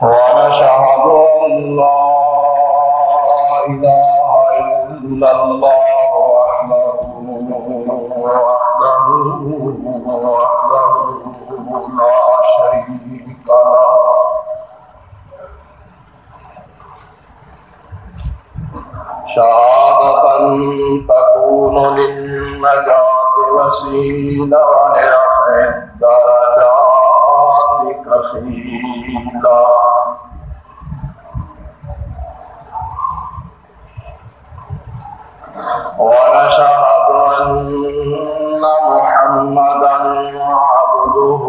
ونشهد أن لا إله إلا الله وحده لا شريك له شهادة تكون للنجاة وسيلة ولرفع الدرجات كفيلا ونشهد أن محمدا عبده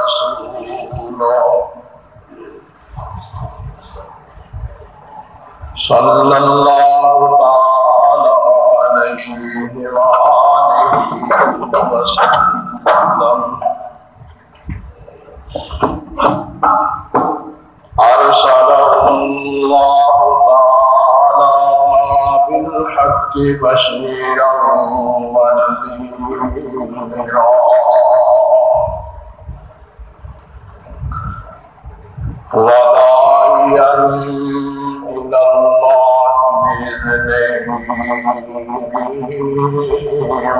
ورسوله صلى الله تعالى عليه وآله وسلم أرسله الله تعالى بالحق بشيرا ونذيرا وداعيا إلى الله بإذنه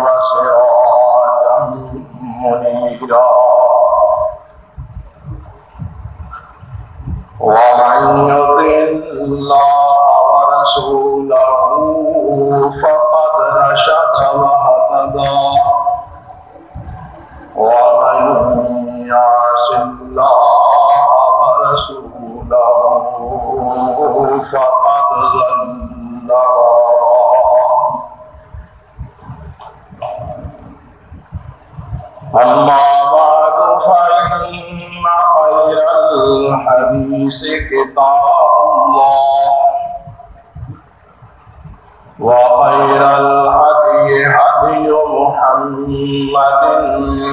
وسراجا منيرا ومن يطع الله ورسوله فقد رشد واهتدى ومن يعص الله ورسوله فقد ضل أما بعد فإن خير الحديث كتاب الله وخير الهدي هدي محمد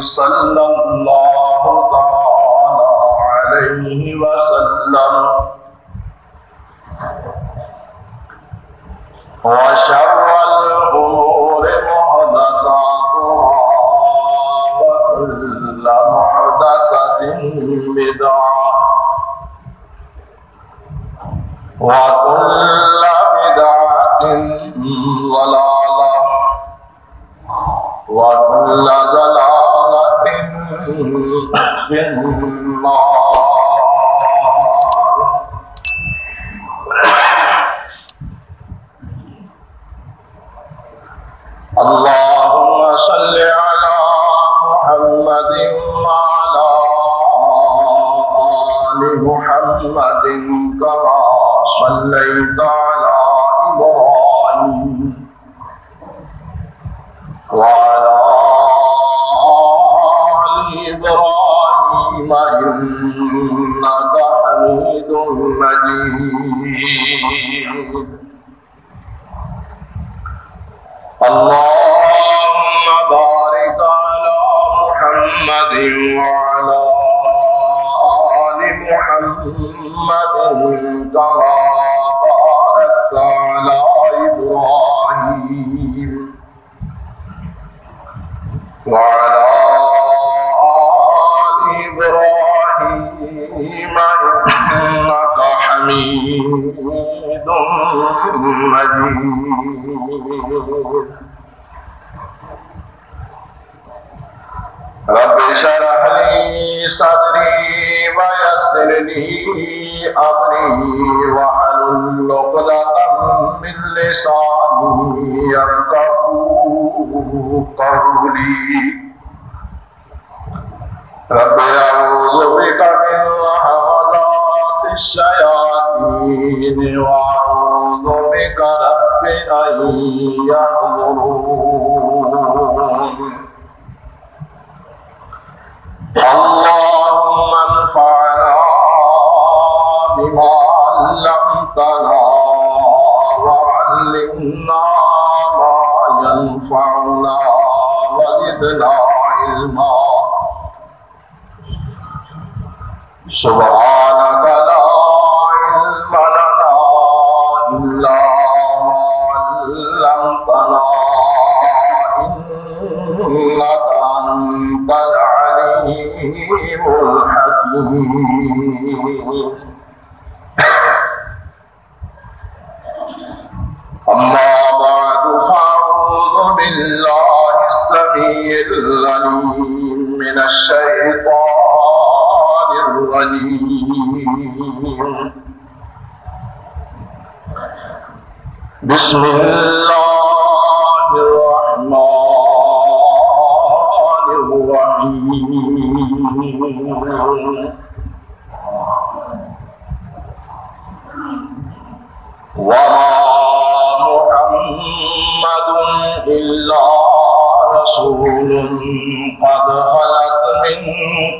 صلى الله تعالى عليه وسلم وشر الأمور محدثاتها وكل محدثة بدعة وكل بدعة ضلالة وكل ضلالة في النار. اللهم صل على محمد وعلى آل محمد كما صليت على إبراهيم وعلى آل إبراهيم إنك حميد مجيد. اللهم بارك على محمد وعلى آل محمد كما باركت على إبراهيم وعلى آل إبراهيم إنك حميد مجيد. رب اشرح لي صدري ويسر لي أمري واحلل عقدة من لساني يفقهوا قولي. رب أعوذ بك من همزات الشياطين وأعوذ بك رب أن يحضرون. اللهم انفعنا بما علمتنا وعلمنا ما ينفعنا وزدنا علما. سبحانك لا علم لنا إلا ما علمتنا إنك أنت العليم الحكيم. أما بعد فأعوذ بالله السميع العليم من الشيطان الرجيم. بسم الله الرحمن الرحيم. وما محمد إلا رسول قد خلت من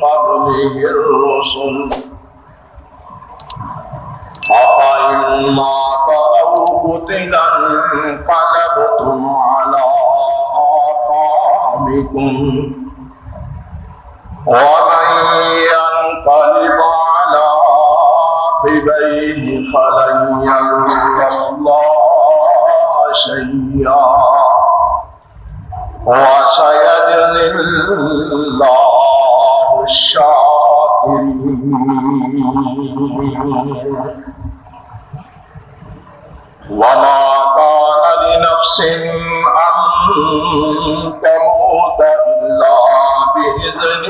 قبله الرسل أفإن مات أو قتل انقلبتم على أعقابكم ومن ينقلب على عقبيه فلن يضر الله شيئا وسيجزي الله الشاكرين. وما كان لنفس أن تموت إلا بإذن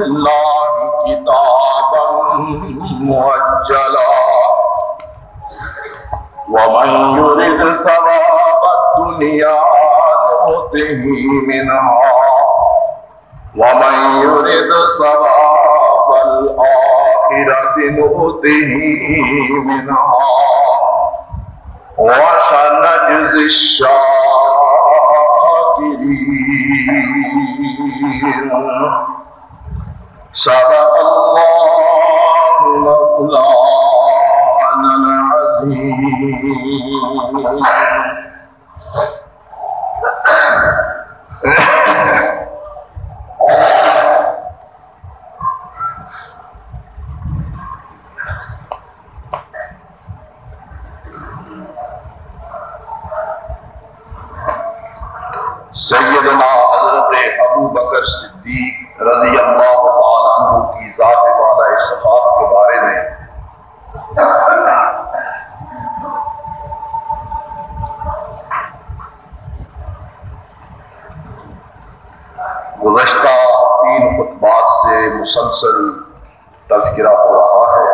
الله كتابا مؤجلا. ومن يرد ثواب الدنيا نؤته منها ومن يرد ثواب الآخرة نؤته منها وسنجزي الشاكرين. صدق الله مولانا العظيم. سیدنا حضرت ابو بکر صدیق رضی اللہ تعالیٰ عنہ کی ذات والا صفات کے بارے میں گزشتہ 3 خطبات سے مسلسل تذکرہ ہو رہا ہے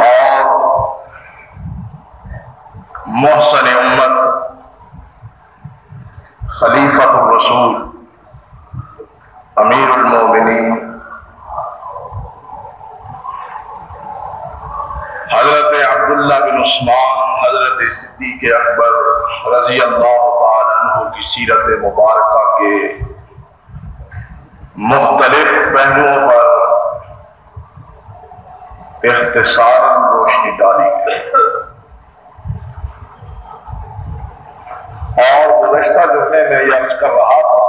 اور محسن امت خلیفۃ الرسول امیر المومنین حضرت عبداللہ بن عثمان حضرت صدیق اکبر رضی اللہ تعالی عنہ کی سیرت مبارکہ کے مختلف پہلوؤں پر اختصاراً روشنی ڈالی گئی اور گزشتہ جمعے میں یہ عرض کر رہا تھا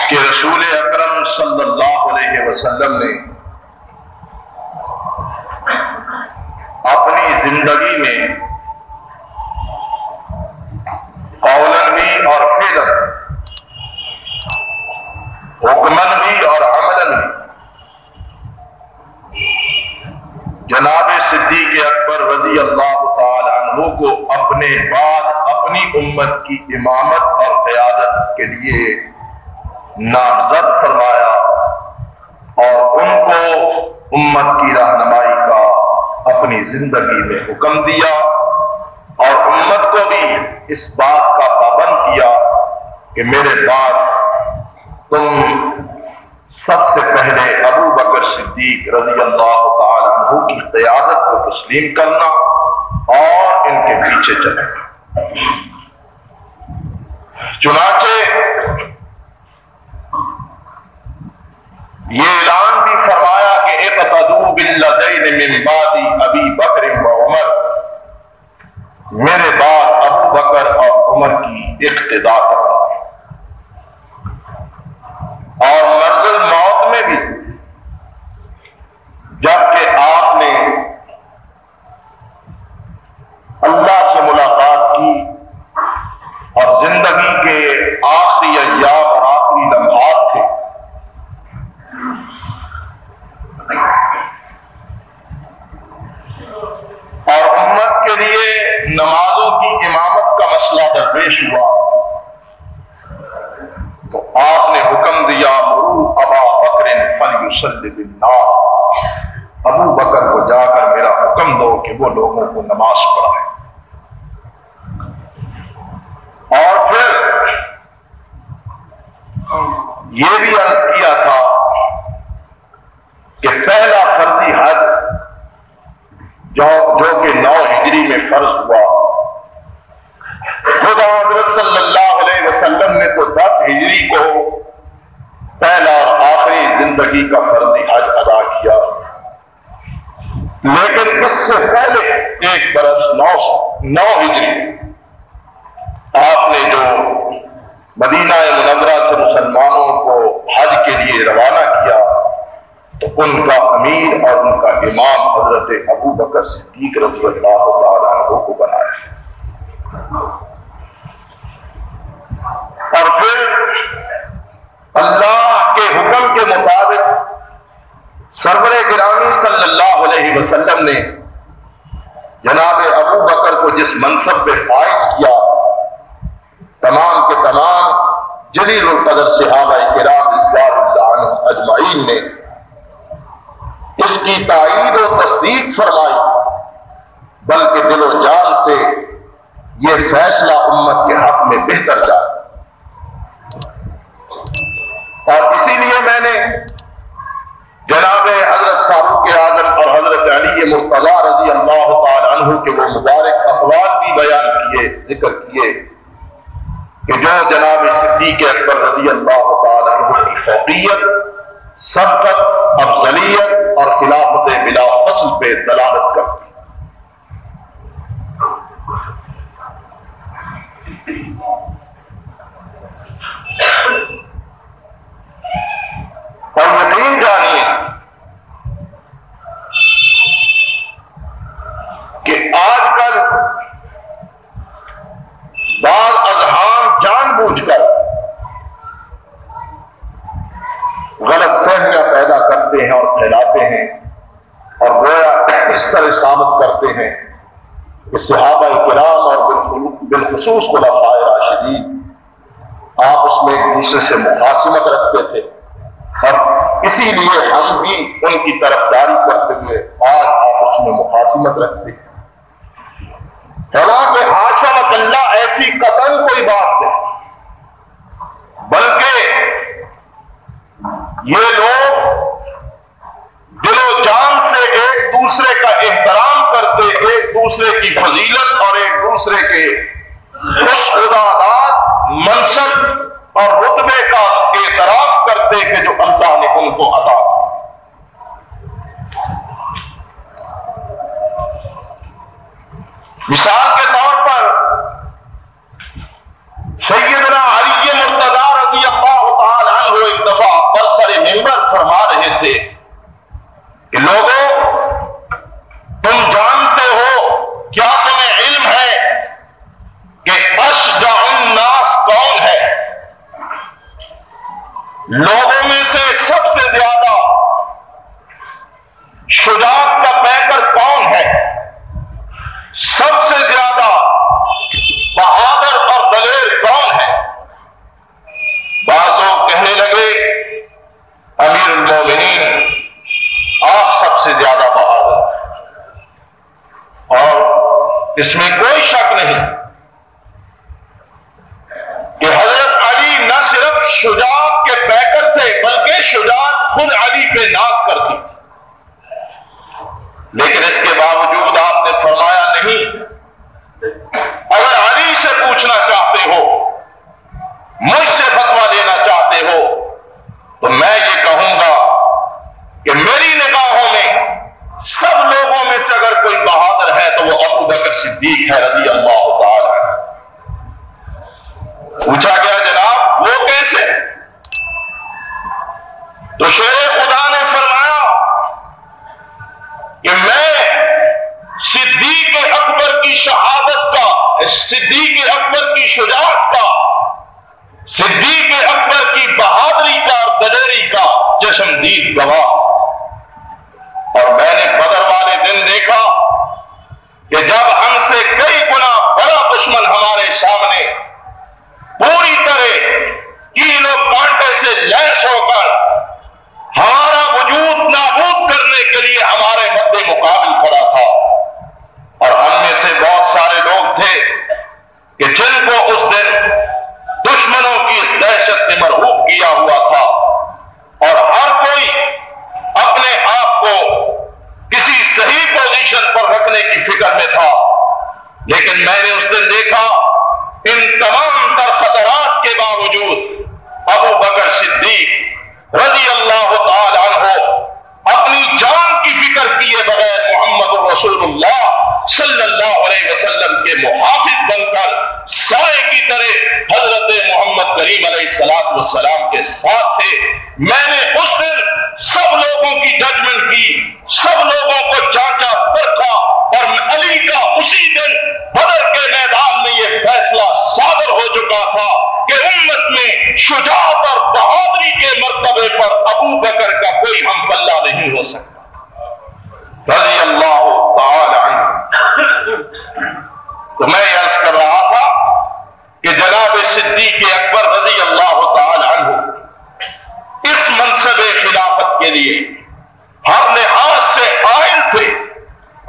کہ رسول اکرم صلی اللہ علیہ وسلم نے اپنی زندگی میں قولاً بھی اور فعلاً، حکماً بھی اور عملاً بھی جناب صدیق اکبر رضی اللہ تعالی عنہ کو اپنے بعد اپنی امت کی امامت اور قیادت کے لیے نامزد فرمایا اور ان کو امت کی رہنمائی کا اپنی زندگی میں حکم دیا اور امت کو بھی اس بات کا پابند کیا کہ میرے بعد تم سب سے پہلے ابو بکر صدیق رضی اللہ تعالی عنہ کی قیادت کو تسلیم کرنا اور ان کے پیچھے چلنا۔ چنانچہ یہ اعلان بھی فرمایا کہ اقتدوا بالذین من بعد ابی بکر و عمر، میرے بعد ابو بکر اور عمر کی اقتداء کرنا۔ اور مرض الموت میں بھی جبکہ آپ نے اللہ سے ملاقات کی درپیش ہوا تو آپ نے حکم دیا مرو ابا بکر فلیصلی بالناس، ابو بکر کو جا کر میرا حکم دو کہ وہ لوگوں کو نماز پڑھائے۔ اور پھر یہ بھی عرض کیا تھا کہ پہلا فرضی حج جو کہ 9 ہجری میں فرض ہوا، خدا حضرت صلی اللہ علیہ وسلم نے تو 10 ہجری کو پہلا اور آخری زندگی کا فرضی حج ادا کیا، لیکن اس سے پہلے 1 برس 9 ہجری آپ نے جو مدینہ منورہ سے مسلمانوں کو حج کے لیے روانہ کیا تو ان کا امیر اور ان کا امام حضرت ابو بکر صدیق رضی اللہ تعالیٰ عنہ کو بنایا۔ اور پھر اللہ کے حکم کے مطابق سرور گرامی صلی اللہ علیہ وسلم نے جناب ابو بکر کو جس منصب پہ فائز کیا، تمام کے تمام جلیل القدر صحابہ کرام رضوان اللہ عنہم اجمعین نے اس کی تائید و تصدیق فرمائی، بلکہ دل و جان سے یہ فیصلہ امت کے حق میں بہتر جانا۔ اور اسی لیے میں نے جناب حضرت فاروق اعظم اور حضرت علی مرتضیٰ رضی اللہ تعالی عنہ کے وہ مبارک اقوال بھی بیان کیے، ذکر کیے کہ جو جناب صدیق اکبر رضی اللہ تعالی عنہ کی فوقیت، سبقت، افضلیت اور خلافت بلا فصل پہ دلالت کرتی۔ اور یقین جانیے کہ آج کل بعض اذہان جان بوجھ کر غلط فہمیاں پیدا کرتے ہیں اور پھیلاتے ہیں، اور گویا اس طرح ثابت کرتے ہیں کہ صحابہ کرام اور بالخصوص خلفائے راشدین آپ اس میں ایک دوسرے سے مخاصمت رکھتے تھے، اور اسی لیے ہم بھی ان کی طرفداری کرتے ہوئے آج آپس میں مخاصمت رکھتے ہیں۔ حالانکہ حاشا وکلا ایسی قطعاً کوئی بات نہیں، بلکہ یہ لوگ دل و جان سے ایک دوسرے کا احترام کرتے، ایک دوسرے کی فضیلت اور ایک دوسرے کے اس خداداد منصب اور رتبے کا اعتراف کرتے کہ جو اللہ نے ان کو عطا کیا۔ مثال کے طور پر سیدنا علی مرتضیٰ رضی اللہ تعالی عنہ ایک دفعہ برسر منبر فرما رہے تھے کہ لوگوں، تم جانتے ہو، کیا تمہیں علم ہے کہ اشجع الناس کون ہے؟ لوگوں میں سے سب سے زیادہ شجاعت کا پیکر کون ہے؟ سب سے زیادہ بہادر اور دلیر کون ہے؟ بعض لوگ کہنے لگے امیر المومنین آپ سب سے زیادہ بہادر ہیں، اور اس میں کوئی شک نہیں کہ حضرت علی نہ صرف شجاعت کے پیکر تھے بلکہ شجاعت خود علی پہ ناز کرتی تھی، لیکن اس کے باوجود آپ نے فرمایا نہیں، اگر علی سے پوچھنا چاہتے ہو، مجھ سے فتویٰ لینا چاہتے ہو، تو میں یہ کہوں گا کہ میری نگاہوں میں سب لوگوں میں سے اگر کوئی بہادر ہے تو وہ ابو بکر صدیق ہے رضی اللہ تعالی عنہ۔ پوچھا گیا جناب وہ کیسے؟ تو شیر خدا نے فرمایا کہ میں صدیق اکبر کی شہادت کا، صدیق اکبر کی شجاعت کا، صدیق اکبر کی بہادری کا اور دلیری کا چشمدید گواہ، اور میں نے بدر والے دن دیکھا کہ جب ہم سے کئی گنا بڑا دشمن ہمارے سامنے سے لیس ہو کر ہمارا وجود نابود کرنے کے لیے ہمارے مد مقابل کھڑا تھا، اور ہم میں سے بہت سارے لوگ تھے کہ جن کو اس دن دشمنوں کی اس دہشت نے مرعوب کیا ہوا تھا، اور ہر کوئی اپنے آپ کو کسی صحیح پوزیشن پر رکھنے کی فکر میں تھا۔ لیکن میں نے اس دن دیکھا ان تمام تر خطرات کے باوجود ابو بکر صدیق رضی اللہ تعالی عنہ اپنی جان کی فکر کیے بغیر محمد رسول اللہ صلی اللہ علیہ وسلم کے محافظ بن کر سائے کی طرح حضرت محمد کریم علیہ السلام کے ساتھ تھے۔ میں نے اس دن سب لوگوں کی ججمنٹ کی، سب لوگوں کو جانچا پرکھا، اور علی کا اسی دن بدر کے میدان میں یہ فیصلہ صادر ہو چکا تھا کہ امت میں شجاعت اور بہادری کے مرتبے پر ابو بکر کا کوئی ہم پلہ نہیں ہو سکتا رضی اللہ تعالی عنہ۔ تو میں عرض کر رہا تھا کہ جناب صدیق اکبر رضی اللہ تعالی عنہ اس منصب خلافت کے لیے ہر لحاظ سے قائل تھے،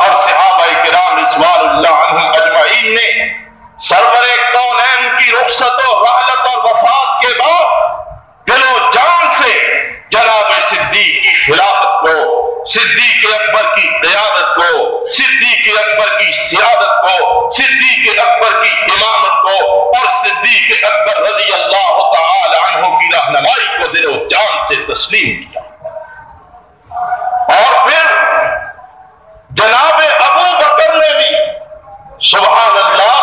اور صحابہ کرام رضوان اللہ عنہم اجمعین نے سرور کونین کی رخصت و رحلت اور وفات کے بعد دل و جان سے جناب صدیق کی خلافت کو، صدیق اکبر کی قیادت کو، صدیق اکبر کی سیادت کو، صدیق اکبر کی امامت کو، اور صدیق اکبر رضی اللہ تعالی عنہ کی رہنمائی کو دل و جان سے تسلیم کیا۔ اور پھر جناب ابو بکر نے بھی سبحان اللہ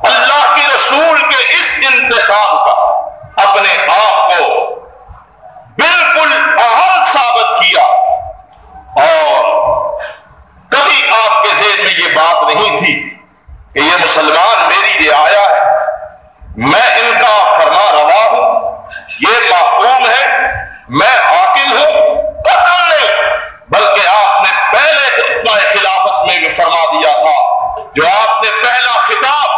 اللہ کے رسول کے اس انتخاب کا اپنے آپ کو بالکل اہل ثابت کیا، اور کبھی آپ کے ذہن میں یہ بات نہیں تھی کہ یہ مسلمان میری رعایا ہے، میں ان کا فرما روا ہوں، یہ محکوم ہے، میں حاکم ہوں، قطعاً نہیں، بلکہ آپ نے پہلے خطبہ خلافت میں بھی فرما دیا تھا، جو آپ نے پہلا خطاب،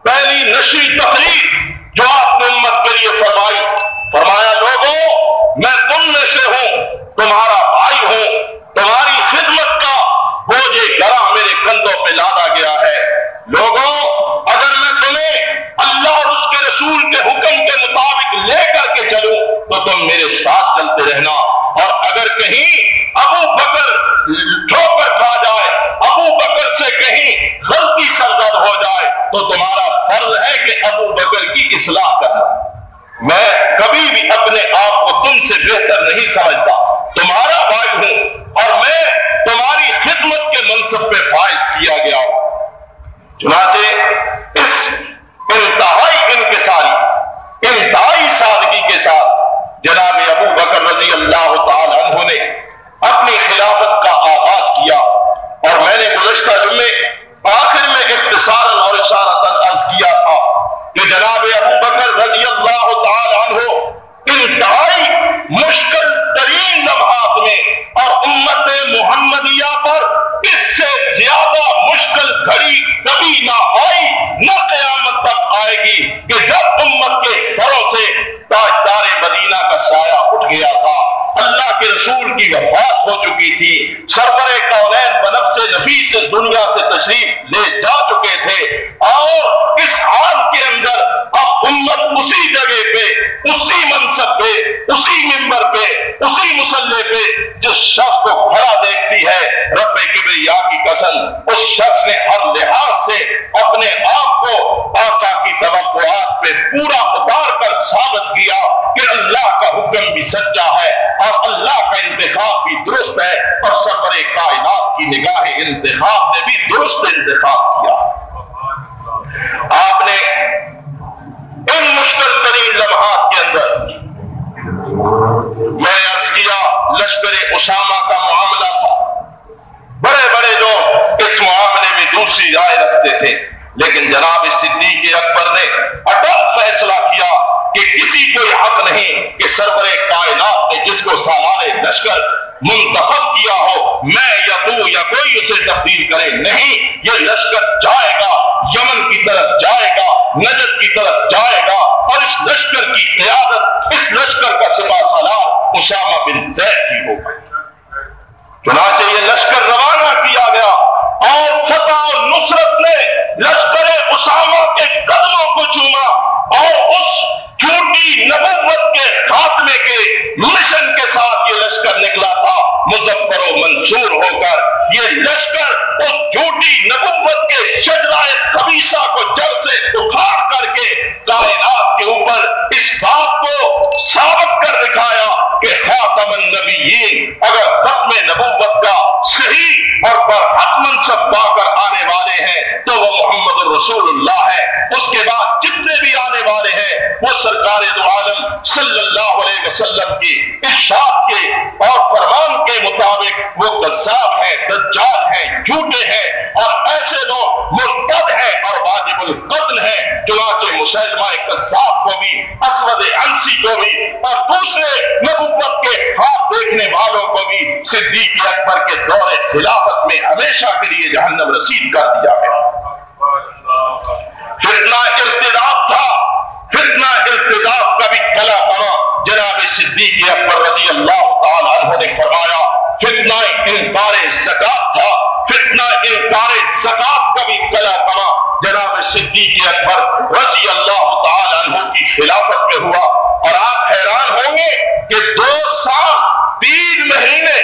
پہلی نشری تقریر جو آپ نے امت کے لیے فرمائی، فرمایا لوگوں میں تم میں سے ہوں، تمہارا بھائی ہوں، تمہاری خدمت کا بوجھ گراں میرے کندھوں پہ لادا گیا ہے، لوگوں اگر میں تمہیں اللہ اور اس کے رسول کے حکم کے مطابق لے کر کے چلوں تو تم میرے ساتھ چلتے رہنا، اور اگر کہیں ابو بکر ٹھوکر کھا جائے، ابو بکر سے کہیں غلطی سرزد ہو جائے تو تمہارا فرض ہے کہ ابو بکر کی اصلاح کرنا۔ میں کبھی بھی اپنے آپ کو تم سے بہتر نہیں سمجھتا، تمہارا بھائی ہوں، اور میں تمہاری خدمت کے منصب پہ فائز کیا گیا ہوں۔ چنانچہ اس انتہائی انکساری، انتہائی سادگی کے ساتھ جناب ابو بکر رضی اللہ تعالی عنہ نے اپنی خلافت کا آغاز کیا، اور میں نے گزشتہ جمعے آخر میں اختصاراً اور اشارتاً عرض کیا تھا کہ جناب ابو بکر رضی اللہ تعالی عنہ انتہائی مشکل ترین لمحات میں، اور امت محمدیہ پر اس سے زیادہ مشکل گھڑی کبھی نہ آئی نہ قیامت تک آئے گی کہ جب امت کے سروں سے تاجدار مدینہ کا سایہ اٹھ گیا تھا، اللہ کے رسول کی وفات ہو چکی تھی، سرور کونین بنفس نفیس اس دنیا سے تشریف لے جا چکے تھے، اور اس حال کے اندر اب امت اسی جگہ پہ، اسی منصب پہ، اسی منبر پہ، اسی مصلی پہ جس شخص کو کھڑا دیکھتی ہے، رب کبریا کی قسم اس شخص نے ہر لحاظ سے اپنے آپ کو آقا کی توقعات پہ پورا اتار کر ثابت کیا کہ اللہ کا حکم بھی سچا ہے اور اللہ کا انتخاب بھی درست ہے، اور سرور کائنات کی نگاہ انتخاب نے بھی درست انتخاب کیا۔ آپ نے ان مشکل ترین لمحات کے اندر، میں نے عرض کیا لشکر اسامہ کا معاملہ تھا، بڑے بڑے لوگ اس معاملے میں دوسری رائے رکھتے تھے، لیکن جناب صدیق اکبر نے اٹل فیصلہ کیا کہ کسی کو یہ حق نہیں کہ سرور کائنات نے جس کو سالار لشکر منتخب کیا ہو میں یا تو یا کوئی اسے تبدیل کرے، نہیں، یہ لشکر جائے گا، یمن کی طرف جائے گا، نجد کی طرف جائے گا، اور اس اس لشکر کی قیادت، اس لشکر کا سپہ سالار اسامہ بن زید ہی ہوگا۔ چنانچہ یہ لشکر روانہ کیا گیا اور فتح و نصرت نے لشکر اسامہ کے قدموں کو چوما اور اس جھوٹی نبوت کے خاتمے کے مشن کے ساتھ یہ لشکر نکلا تھا مظفر و منصور ہو کر۔ یہ لشکر اس جھوٹی نبوت کے شجرہ خبیثہ کو جڑ سے اکھاڑ کر کے کائنات کے اوپر اس بات کو ثابت کر دکھایا کہ خاتم النبیین اگر ختم نبوت کا صحیح اور برحق منصب پا کر آنے والے ہیں تو وہ محمد رسول اللہ ہے۔ اس کے بعد جتنے بھی آنے والے ہیں وہ سرکار دو عالم صلی اللہ علیہ وسلم کی ارشاد کے اور فرمان کے مطابق وہ کذاب ہیں، دجال ہیں، جھوٹے ہیں اور ایسے لوگ مرتد ہیں اور واجب القتل ہیں۔ چنانچہ مسلمہ کذاب کو بھی، اسود عنسی کو بھی اور دوسرے نبوت کے خواب دیکھنے والوں کو بھی صدیق اکبر کے دور خلافت میں ہمیشہ کے لیے جہنم رسید کر دیا گیا۔ فتنہ ارتداد تھا، فتنہ ارتداد کا بھی کلا کما جناب صدیق اکبر رضی اللہ تعالی عنہ نے فرمایا۔ فتنہ انکار زکات تھا، فتنہ انکار زکات کا بھی کلا کما جناب صدیق اکبر رضی اللہ تعالی عنہ کی خلافت میں ہوا۔ اور آپ حیران ہوں گے کہ 2 سال 3 مہینے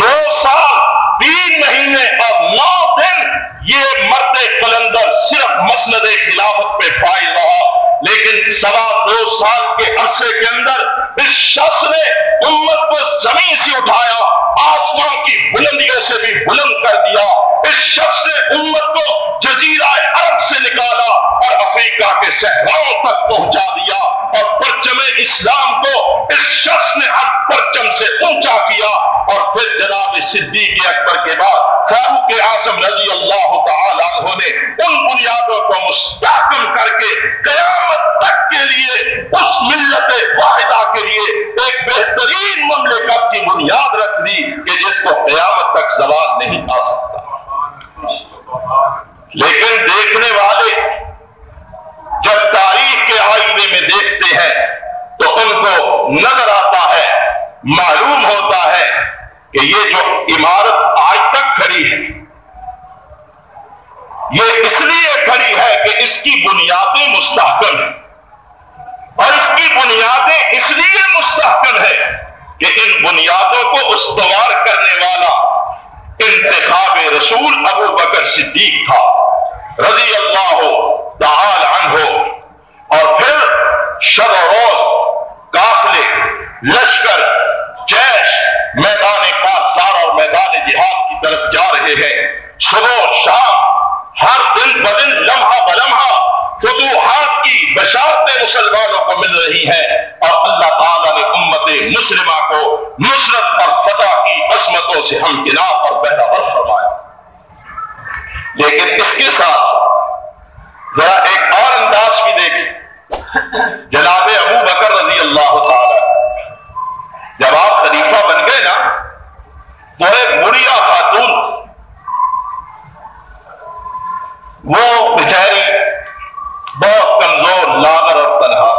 2 سال 3 مہینے اور 9 دن یہ مرد قلندر صرف مسند خلافت پہ فائز رہا، لیکن 2.25 سال کے عرصے کے اندر اس شخص نے امت کو زمین سے اٹھایا، آسمان کی بلندیوں سے بھی بلند کر دیا۔ اس شخص نے امت کو جزیرہ عرب سے نکالا اور افریقہ کے صحراؤں تک پہنچا دیا، اور پرچم اسلام کو اس شخص نے ہر پرچم سے اونچا کیا۔ اور پھر جناب صدیق اکبر کے بعد فاروق اعظم رضی اللہ تعالی عنہ نے ان بنیادوں کو مستحکم کر کے قیامت تک کے لیے اس ملت واحدہ کے لیے ایک بہترین مملکت کی بنیاد رکھ دی کہ جس کو قیامت تک زوال نہیں آ سکتا۔ لیکن دیکھنے والے جب تاریخ کے آئینے میں دیکھتے ہیں تو ان کو نظر آتا ہے، معلوم ہوتا ہے کہ یہ جو عمارت آج تک کھڑی ہے یہ اس لیے کھڑی ہے کہ اس کی بنیادیں مستحکم ہیں، اور اس کی بنیادیں اس لیے مستحکم ہے کہ ان بنیادوں کو استوار کرنے والا انتخاب رسول ابو بکر صدیق تھا رضی اللہ تعالی عنہ۔ اور پھر شب و روز قافلے، لشکر، جیش میدان کارزار اور میدان جہاد کی طرف جا رہے ہیں۔ صبح و شام ہر دن بدن لمحہ بلمحہ فتوحات کی بشارتیں مسلمانوں کو مل رہی ہیں، اور اللہ تعالیٰ نے امت مسلمہ کو نصرت اور فتح کی عظمتوں سے ہمکنار اور بہرہ فرمایا۔ لیکن اس کے ساتھ ساتھ ذرا ایک اور انداز بھی دیکھیں۔ جناب ابو بکر رضی اللہ تعالی جب آپ خلیفہ بن گئے نا تو ایک بڑھیا خاتون، وہ بیچاری بہت کمزور، لاغر اور تنہا،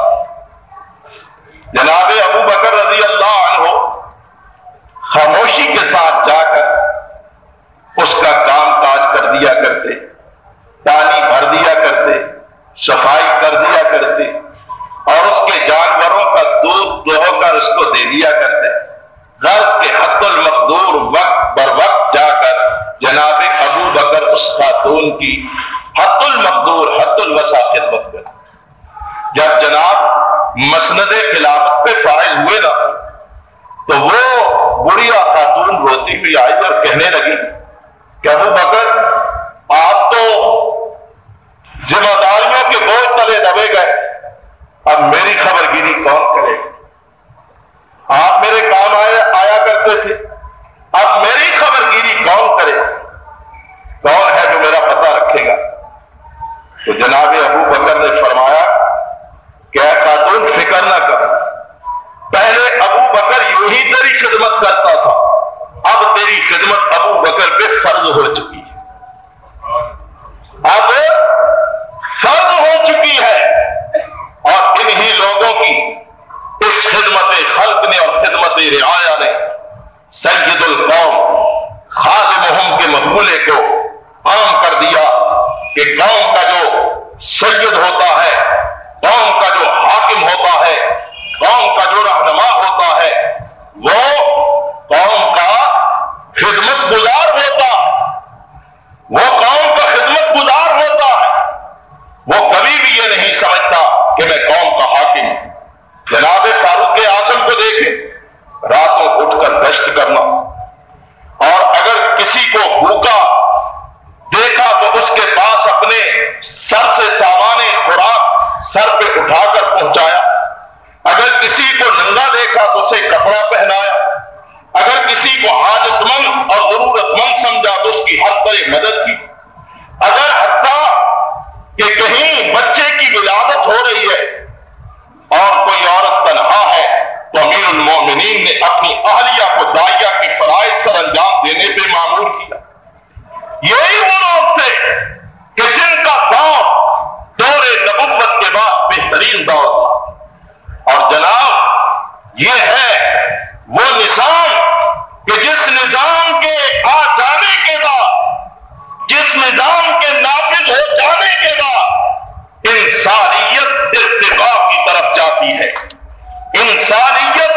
جناب ابو بکر رضی اللہ عنہ خاموشی کے ساتھ جا کر اس کا کام کاج کر دیا کرتے، پانی بھر دیا کرتے، صفائی کر دیا کرتے، اور اس کے جانوروں کا دودھ دوہ کر اس کو دے دیا کرتے۔ غرض کے حد المقدور وقت بر وقت جا کر جناب ابو بکر اس خاتون کی حد المقدور حد الوسع خدمت کرتے۔ جب جناب مسند خلافت پہ فائز ہوئے نا تو وہ بڑھیا خاتون روتی ہوئی آئی اور کہنے لگی کہ ابو بکر آپ تو ذمہ داریوں کے بوجھ تلے دبے گئے، اب میری خبر گیری کون کرے؟ آپ میرے کام آیا کرتے تھے، اب میری خبر گیری کون کرے؟ کون ہے جو میرا پتہ رکھے گا؟ تو جناب ابو بکر نے فرمایا کہ اے خاتون فکر نہ کر، پہلے ابو بکر یوں ہی تیری خدمت کرتا تھا، اب تیری خدمت ابو بکر پہ فرض ہو چکی ہے، اب فرض ہو چکی ہے، اور انہی سید القوم خادمہم کے مقولے کو عام کر دیا کہ قوم کا جو سید ہوتا ہے، قوم کا جو حاکم ہوتا ہے، قوم کا جو رہنما ہوتا ہے، وہ قوم کا خدمت گزار ہوتا ہے، وہ قوم کا خدمت گزار ہوتا ہے، وہ کبھی بھی یہ نہیں سمجھتا کہ میں قوم کا حاکم ہوں۔ جناب فاروق اعظم کو دیکھیں، راتوں اٹھ کر گشت کرنا، اور اگر کسی کو بھوکا دیکھا تو اس کے پاس اپنے سر سے سامان خوراک سر پہ اٹھا کر پہنچایا، اگر کسی کو ننگا دیکھا تو اسے کپڑا پہنایا، اگر کسی کو حاجت مند اور ضرورت مند سمجھا تو اس کی ہر طرح مدد کی، اگر حتیٰ کہ کہیں بچے کی ولادت ہو رہی ہے اور کوئی عورت تنہا ہے تو امیر المومنین نے اپنی اہلیہ کو داعیہ کے فرائض سر انجام دینے پہ مامور کیا۔ یہی وہ لوگ تھے کہ جن کا دور دور نبوت کے بعد بہترین دور تھا، اور جناب یہ ہے وہ نظام کہ جس نظام کے آ جانے کے بعد، جس نظام کے نافذ ہو جانے کے بعد انسانیت ارتقاء کی طرف جاتی ہے، انسانیت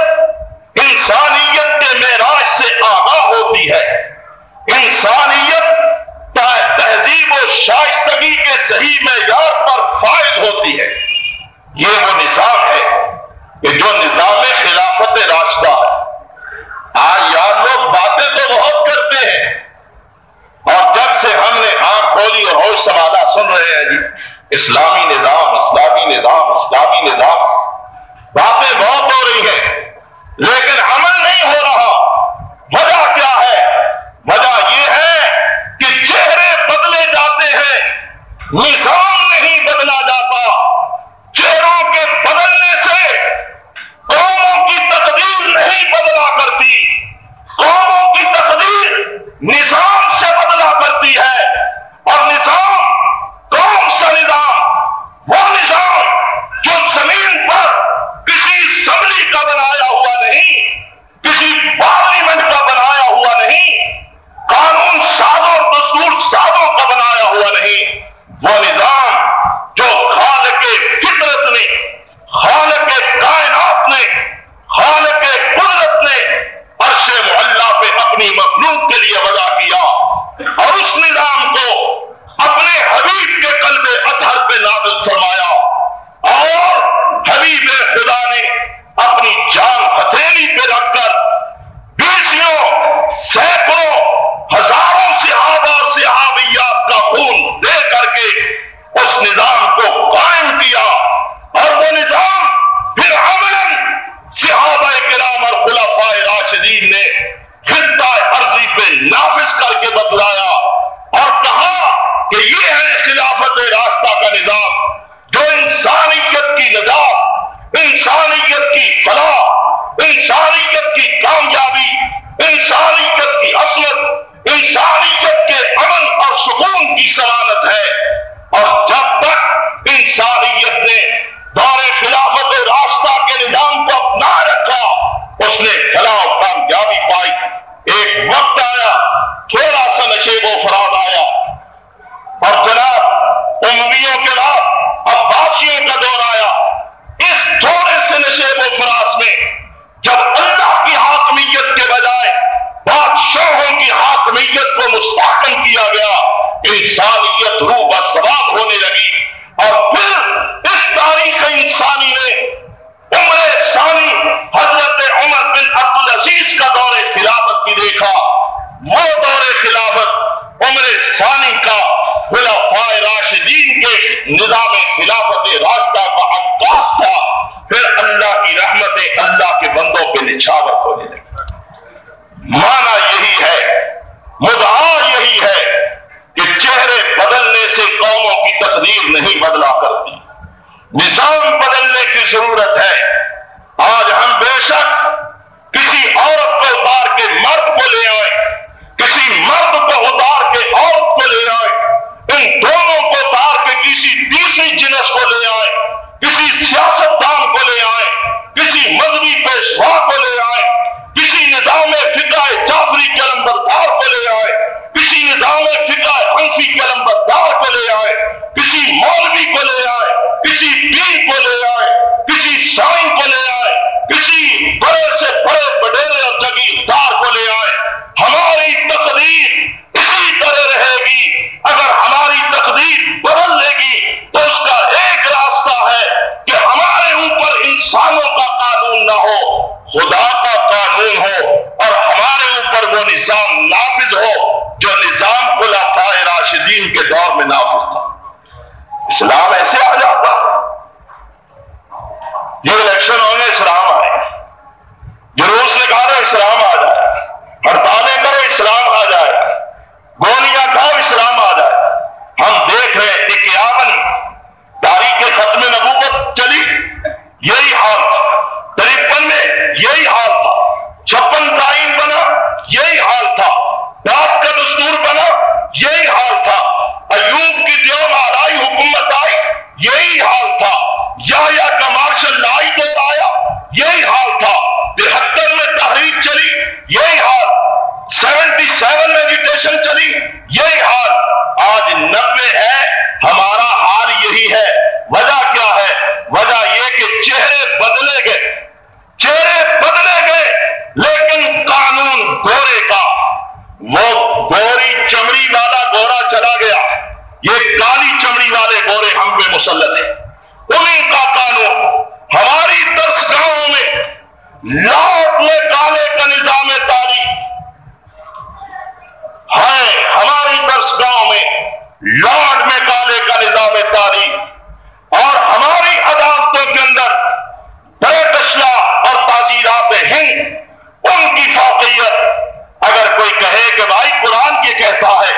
کے معراج سے آگاہ ہوتی ہے، انسانیت تہذیب و شائستگی کے صحیح معیار پر فائز ہوتی ہے۔ یہ وہ نظام ہے کہ جو نظام خلافت راشدہ ہے۔ آج یار لوگ باتیں تو بہت کرتے ہیں، اور جب سے ہم نے آنکھ کھولی اور ہوش سنبھالا سن رہے ہیں جی اسلامی نظام، اسلامی نظام، اسلامی نظام، باتیں بہت ہو رہی ہیں لیکن عمل نہیں ہو رہا۔ وجہ کیا ہے؟ وجہ یہ ہے کہ چہرے بدلے جاتے ہیں، نظام نہیں بدلا جاتا۔ چہروں کے بدلنے سے قوموں کی تقدیر نہیں بدلا کرتی، قوموں کی تقدیر نظام سے بدلا کرتی ہے، اور نظام کون سا نظام؟ وہ نظام جو زمین پر کسی اسمبلی کا بنایا ہوا نہیں، کسی پارلیمنٹ کا بنایا ہوا نہیں، قانون سازوں اور دستور سازوں کا بنایا ہوا نہیں، وہ نظام جو خالق فطرت نے، خالق کائنات نے، خالق قدرت نے عرش معلیٰ پہ اپنی مخلوق کے لیے وضع کیا، اور اس نظام کو اپنے حبیب کے قلب اطہر پہ نازل فرمایا، اور حبیب خدا نے اپنی جان ہتھیلی پہ رکھ کر بیسیوں سینکڑوں ہزاروں صحابہ اور صحابیات کا خون دے کر کے اس نظام کو قائم کیا، اور وہ نظام پھر عملاً صحابہ کرام اور خلفاء راشدین نے خطہ ارضی پہ نافذ کر کے بتلایا، اور کہا کہ یہ ہے خلافت راستہ کا نظام جو انسانیت کی نجات، انسانیت کی فلاح، انسانیت کی کامیابی، انسانیت کی عصمت، انسانیت کے امن اور سکون کی ضمانت ہے۔ اور جب تک انسانیت نے دور خلافت راستہ کے نظام کو اپنا رکھا، اس نے فلاح و کامیابی پائی۔ ایک وقت آیا، تھوڑا سا نشیب و فراز آیا، اور جناب امویوں کے بعد عباسیوں کا دور آیا۔ اس تھوڑے سے نشیب و فراز میں جب اللہ کی حاکمیت کے بجائے بادشاہوں کی حاکمیت کو مستحکم کیا گیا، انسانیت روح بسواد ہونے لگی، اور پھر اس تاریخ انسانی میں عمر ثانی حضرت عمر بن عبدالعزیز کا دور خلافت بھی دیکھا۔ وہ دور خلافت عمر ثانی کا خلفاء راشدین کے نظام خلافت راستہ کا عکاس تھا۔ پھر اللہ کی رحمت اللہ کے بندوں پہ نچھاور ہونے لگی۔ معنی یہی ہے، مدعا یہی ہے کہ چہرے بدلنے سے قوموں کی تقدیر نہیں بدلا کرتی، نظام بدلنے کی ضرورت ہے۔ آج ہم بے شک کسی عورت کو اتار کے مرد کو لے آئے، کسی مرد کو اتار کے عورت کو لے آئے، ان دونوں کو اتار کے کسی تیسری جنس کو لے آئے، کسی سیاستدان کو لے آئے، کسی مذہبی پیشوا کو لے آئے، کسی نظام فقہ اسلام ایسے آ جاتا؟ یہ الیکشن ہوں گے اسلام آئے، جلوس نکالو اسلام آ جائے، ہڑتالیں کرو اسلام آ جائے، گولیاں کھاؤ اسلام آ جائے۔ ہم دیکھ رہے 51 تاریخ ختم نبوت چلی، یہی حال تھا۔ 53 میں یہی حال تھا۔ 56 تعین بنا، یہی حال تھا۔ ڈاک کا دستور بنا، یہی حال تھا۔ ایوب کی دیو آلائی حکومت آئی، یہی حال تھا۔ یحییٰ کا مارشل لاء دور آیا، یہی حال تھا۔ 73 میں تحریک چلی، یہی حال۔ 77 میں ایجیٹیشن چلی، یہی حال۔ آج 90 ہے، ہمارا حال یہی ہے۔ وجہ کیا ہے؟ وجہ یہ کہ چہرے بدلے گئے، چہرے بدلے گئے، لیکن قانون گورے کا، وہ گوری چمڑی والا گورا چلا گیا، یہ کالی چمڑی والے گورے ہم پہ مسلط ہیں۔ انہیں کا قانون ہماری درسگاہوں میں لاٹ میں کالے کا نظام تعلیم ہے، ہماری درسگاہوں میں لاٹ میں کالے کا نظام تعلیم، اور ہماری عدالتوں کے اندر بریٹ اشلاء اور تعزیرات ہند ان کی فوقیت۔ اگر کوئی کہے کہ بھائی قرآن یہ کہتا ہے،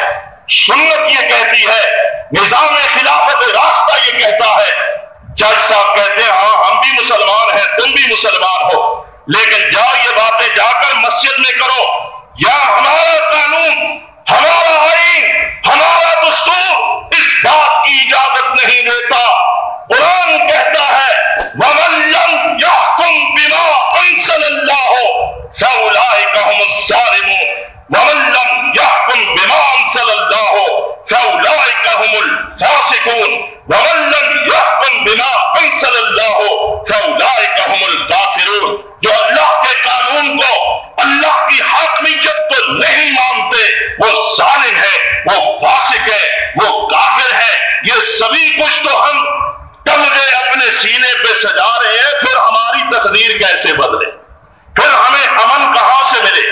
سنت یہ کہتی ہے، نظام خلافت راستہ یہ کہتا ہے، جج صاحب کہتے ہیں ہاں ہم بھی مسلمان ہیں، تم بھی مسلمان ہو، لیکن جاؤ یہ باتیں جا کر مسجد میں کرو، یا ہمارا قانون، ہمارا آئین، ہمارا دستور اس بات کی اجازت نہیں دیتا۔ قرآن کہتا ہے وَمَن لَّمْ يَحْكُم بِمَا أَنزَلَ اللَّهُ فَأُولَٰئِكَ هُمُ الظَّالِمُونَ وَمَن لَّمْ يَحْكُم بِمَا أَنزَلَ اللَّهُ فَأُولَٰئِكَ هُمُ الْفَاسِقُونَ وَمَن لَّمْ يَحْكُم بِمَا أَنزَلَ اللَّهُ فَأُولَٰئِكَ هُمُ الْكَافِرُونَ۔ جو اللہ کے قانون کو، اللہ کی حاکمیت کو نہیں مانتے، وہ ظالم ہے، وہ فاسق ہے، وہ کافر ہے۔ یہ سبھی کچھ تو ہم تمغے اپنے سینے پہ سجا رہے ہیں، پھر ہماری تقدیر کیسے بدلے؟ پھر ہمیں امن کہاں سے ملے؟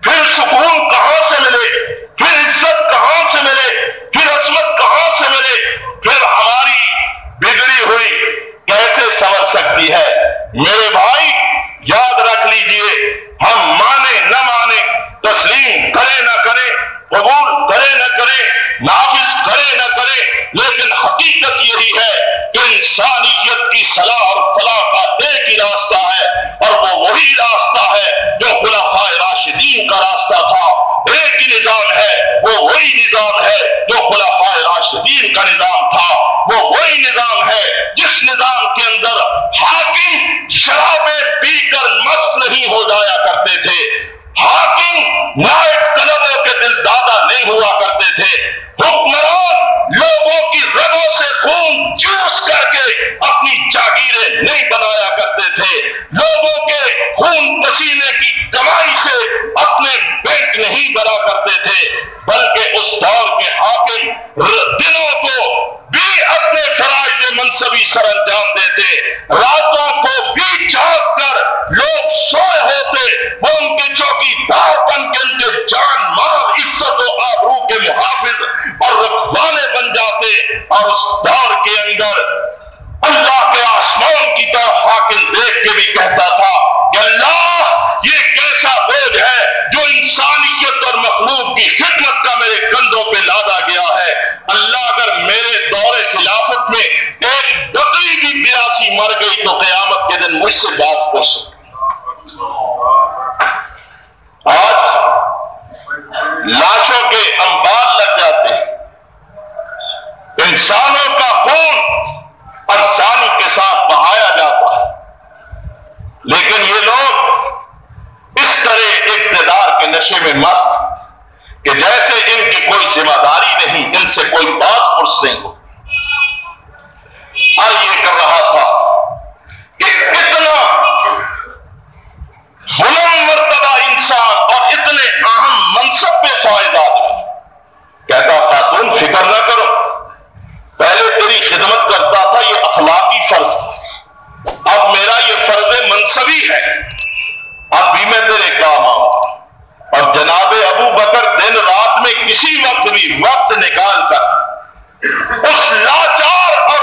پھر سکون کہاں سے ملے؟ پھر عزت کہاں سے ملے؟ پھر عصمت کہاں سے ملے؟ پھر ہماری بگڑی ہوئی کیسے سنور سکتی ہے؟ میرے بھائی یاد رکھ لیجئے، ہم مانے نہ مانے، تسلیم کرے نہ کرے، قبول کرے نہ کرے، نافذ کرے نہ کرے، لیکن حقیقت یہی ہے کہ انسانیت کی صلاح اور فلاح کا ایک ہی راستہ ہے، اور وہ وہی راستہ ہے جو خلفائے راشدین کا راستہ تھا۔ ایک ہی نظام ہے، وہ وہی نظام ہے جو خلفائے راشدین کا نظام تھا۔ وہ وہی نظام ہے جس نظام کے اندر حاکم شرابیں پی کر مست نہیں ہو جایا کرتے تھے، حاکم نائب طلبوں کے دل دادا نہیں ہوا کرتے تھے، حکمران لوگوں کی رگوں سے خون چوس کر کے اپنی جاگیریں نہیں بنایا کرتے تھے، لوگوں کے خون پسینے کی کمائی سے اپنے بینک نہیں بنا کرتے تھے، بلکہ اس دور کے حاکم دنوں کو بھی اپنے فرائض منصبی سر انجام دیتے، راتوں کو بھی جاگ کر لوگ سوئے ہوتے، وہ ان کے چوکیدار بن کے ان کے جان مال عزت و آبرو کے محافظ اور رکھوانے بن جاتے، اور اس دور کے اندر اللہ کے آسمان کی طرف حاکم دیکھ کے بھی کہتا تھا کہ اللہ یہ کیسا بوجھ ہے جو انسانیت اور مخلوق کی خدمت کا میرے کندھوں پہ لادا گیا ہے۔ اللہ اگر میرے دور خلافت میں ایک بکری بھی 82 مر گئی تو قیامت کے دن مجھ سے بات کر سکتی۔ آج لاشوں کے انبار لگ جاتے ہیں، انسانوں کا خون افسانی کے ساتھ بہایا جاتا ہے، لیکن یہ لوگ اس طرح اقتدار کے نشے میں مست کہ جیسے ان کی کوئی ذمہ داری نہیں، ان سے کوئی بات پرس نہیں ہو۔ اور یہ کر رہا تھا کہ اتنا بلند مرتبہ انسان اور اتنے اہم منصب پہ فائز آدمی کہتا خاتون فکر نہ کرو، پہلے تیری خدمت کرتا تھا، یہ اخلاقی فرض تھا، اب میرا یہ فرض منصبی ہے، اب بھی میں تیرے کام آؤں۔ اور جناب ابو بکر دن رات میں کسی وقت بھی وقت نکال کر اس لاچار اور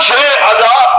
6000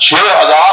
6000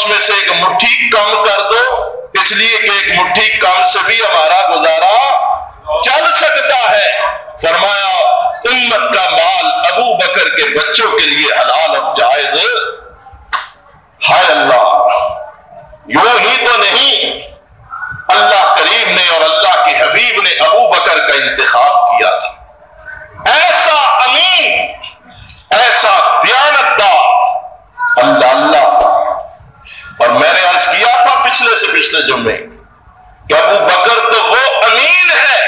اس میں سے ایک مٹھی کم کر دو، اس لیے کہ ایک مٹھی کم سے بھی ہمارا گزارا چل سکتا ہے۔ فرمایا امت کا مال ابو بکر کے بچوں کے لیے حلال اور جائز۔ ہائے اللہ، یوں ہی تو نہیں، اللہ کریم نے اور اللہ کے حبیب نے ابو بکر کا انتخاب کیا تھا، ایسا امین، ایسا دیانتدار، اللہ۔ اور میں نے عرض کیا تھا پچھلے جمعے کہ ابو بکر تو وہ امین ہے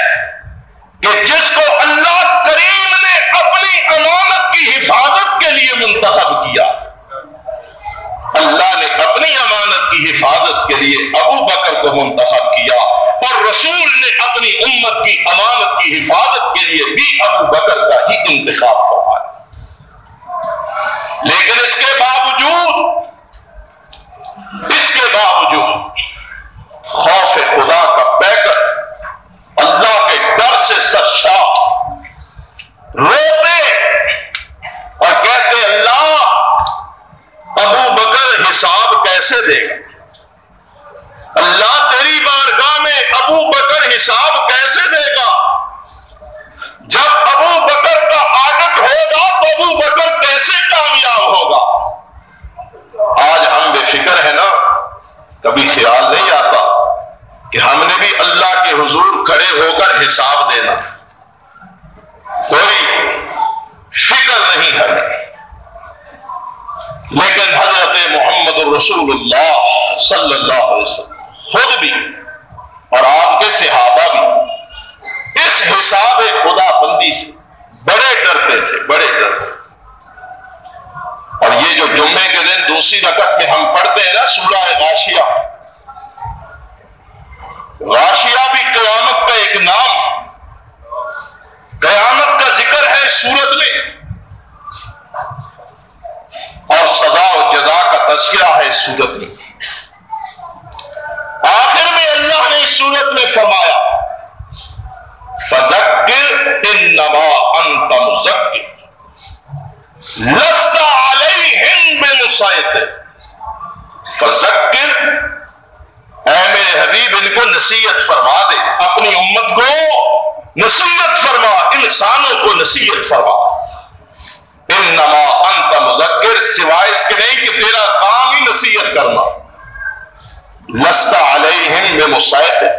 کہ جس کو اللہ کریم نے اپنی امانت کی حفاظت کے لیے منتخب کیا۔ اللہ نے اپنی امانت کی حفاظت کے لیے ابو بکر کو منتخب کیا، اور رسول نے اپنی امت کی امانت کی حفاظت کے لیے بھی ابو بکر کا ہی انتخاب فرمایا۔ لیکن اس کے باوجود خوف خدا کا پیکر، اللہ کے ڈر سے سرشار، روتے اور کہتے اللہ ابو بکر حساب کیسے دے گا؟ اللہ تیری بارگاہ میں ابو بکر حساب کیسے دے گا؟ جب ابو بکر کا آڈٹ ہوگا تو ابو بکر کیسے کامیاب ہوگا؟ آج ہم بے فکر ہیں نا، کبھی خیال نہیں آتا کہ ہم نے بھی اللہ کے حضور کھڑے ہو کر حساب دینا، کوئی فکر نہیں ہے۔ لیکن حضرت محمد رسول اللہ صلی اللہ علیہ وسلم خود بھی اور آپ کے صحابہ بھی اس حساب خدا بندی سے بڑے ڈرتے تھے، بڑے ڈرتے۔ اور یہ جو جمعے کے دن دوسری رکعت میں ہم پڑھتے ہیں نا سورہ غاشیہ، غاشیہ بھی قیامت کا ایک نام، قیامت کا ذکر ہے سورت میں، اور سزا و جزا کا تذکرہ ہے اس سورت میں۔ آخر میں اللہ نے اس سورت میں فرمایا فَذَكِّرْ إِنَّمَا أَنْتَ مُذَكِّرٌ لَسْتَ عَلَيْهِمْ بِمُصَيْطِرٍ۔ فَذَكِّرْ، اے میرے حبیب ان کو نصیحت فرما دے، اپنی امت کو نصیحت فرما، انسانوں کو نصیحت فرما۔ انما انت مذکر، سوائے اس کے نہیں کہ تیرا کام ہی نصیحت کرنا۔ لست علیہم بمسیطر،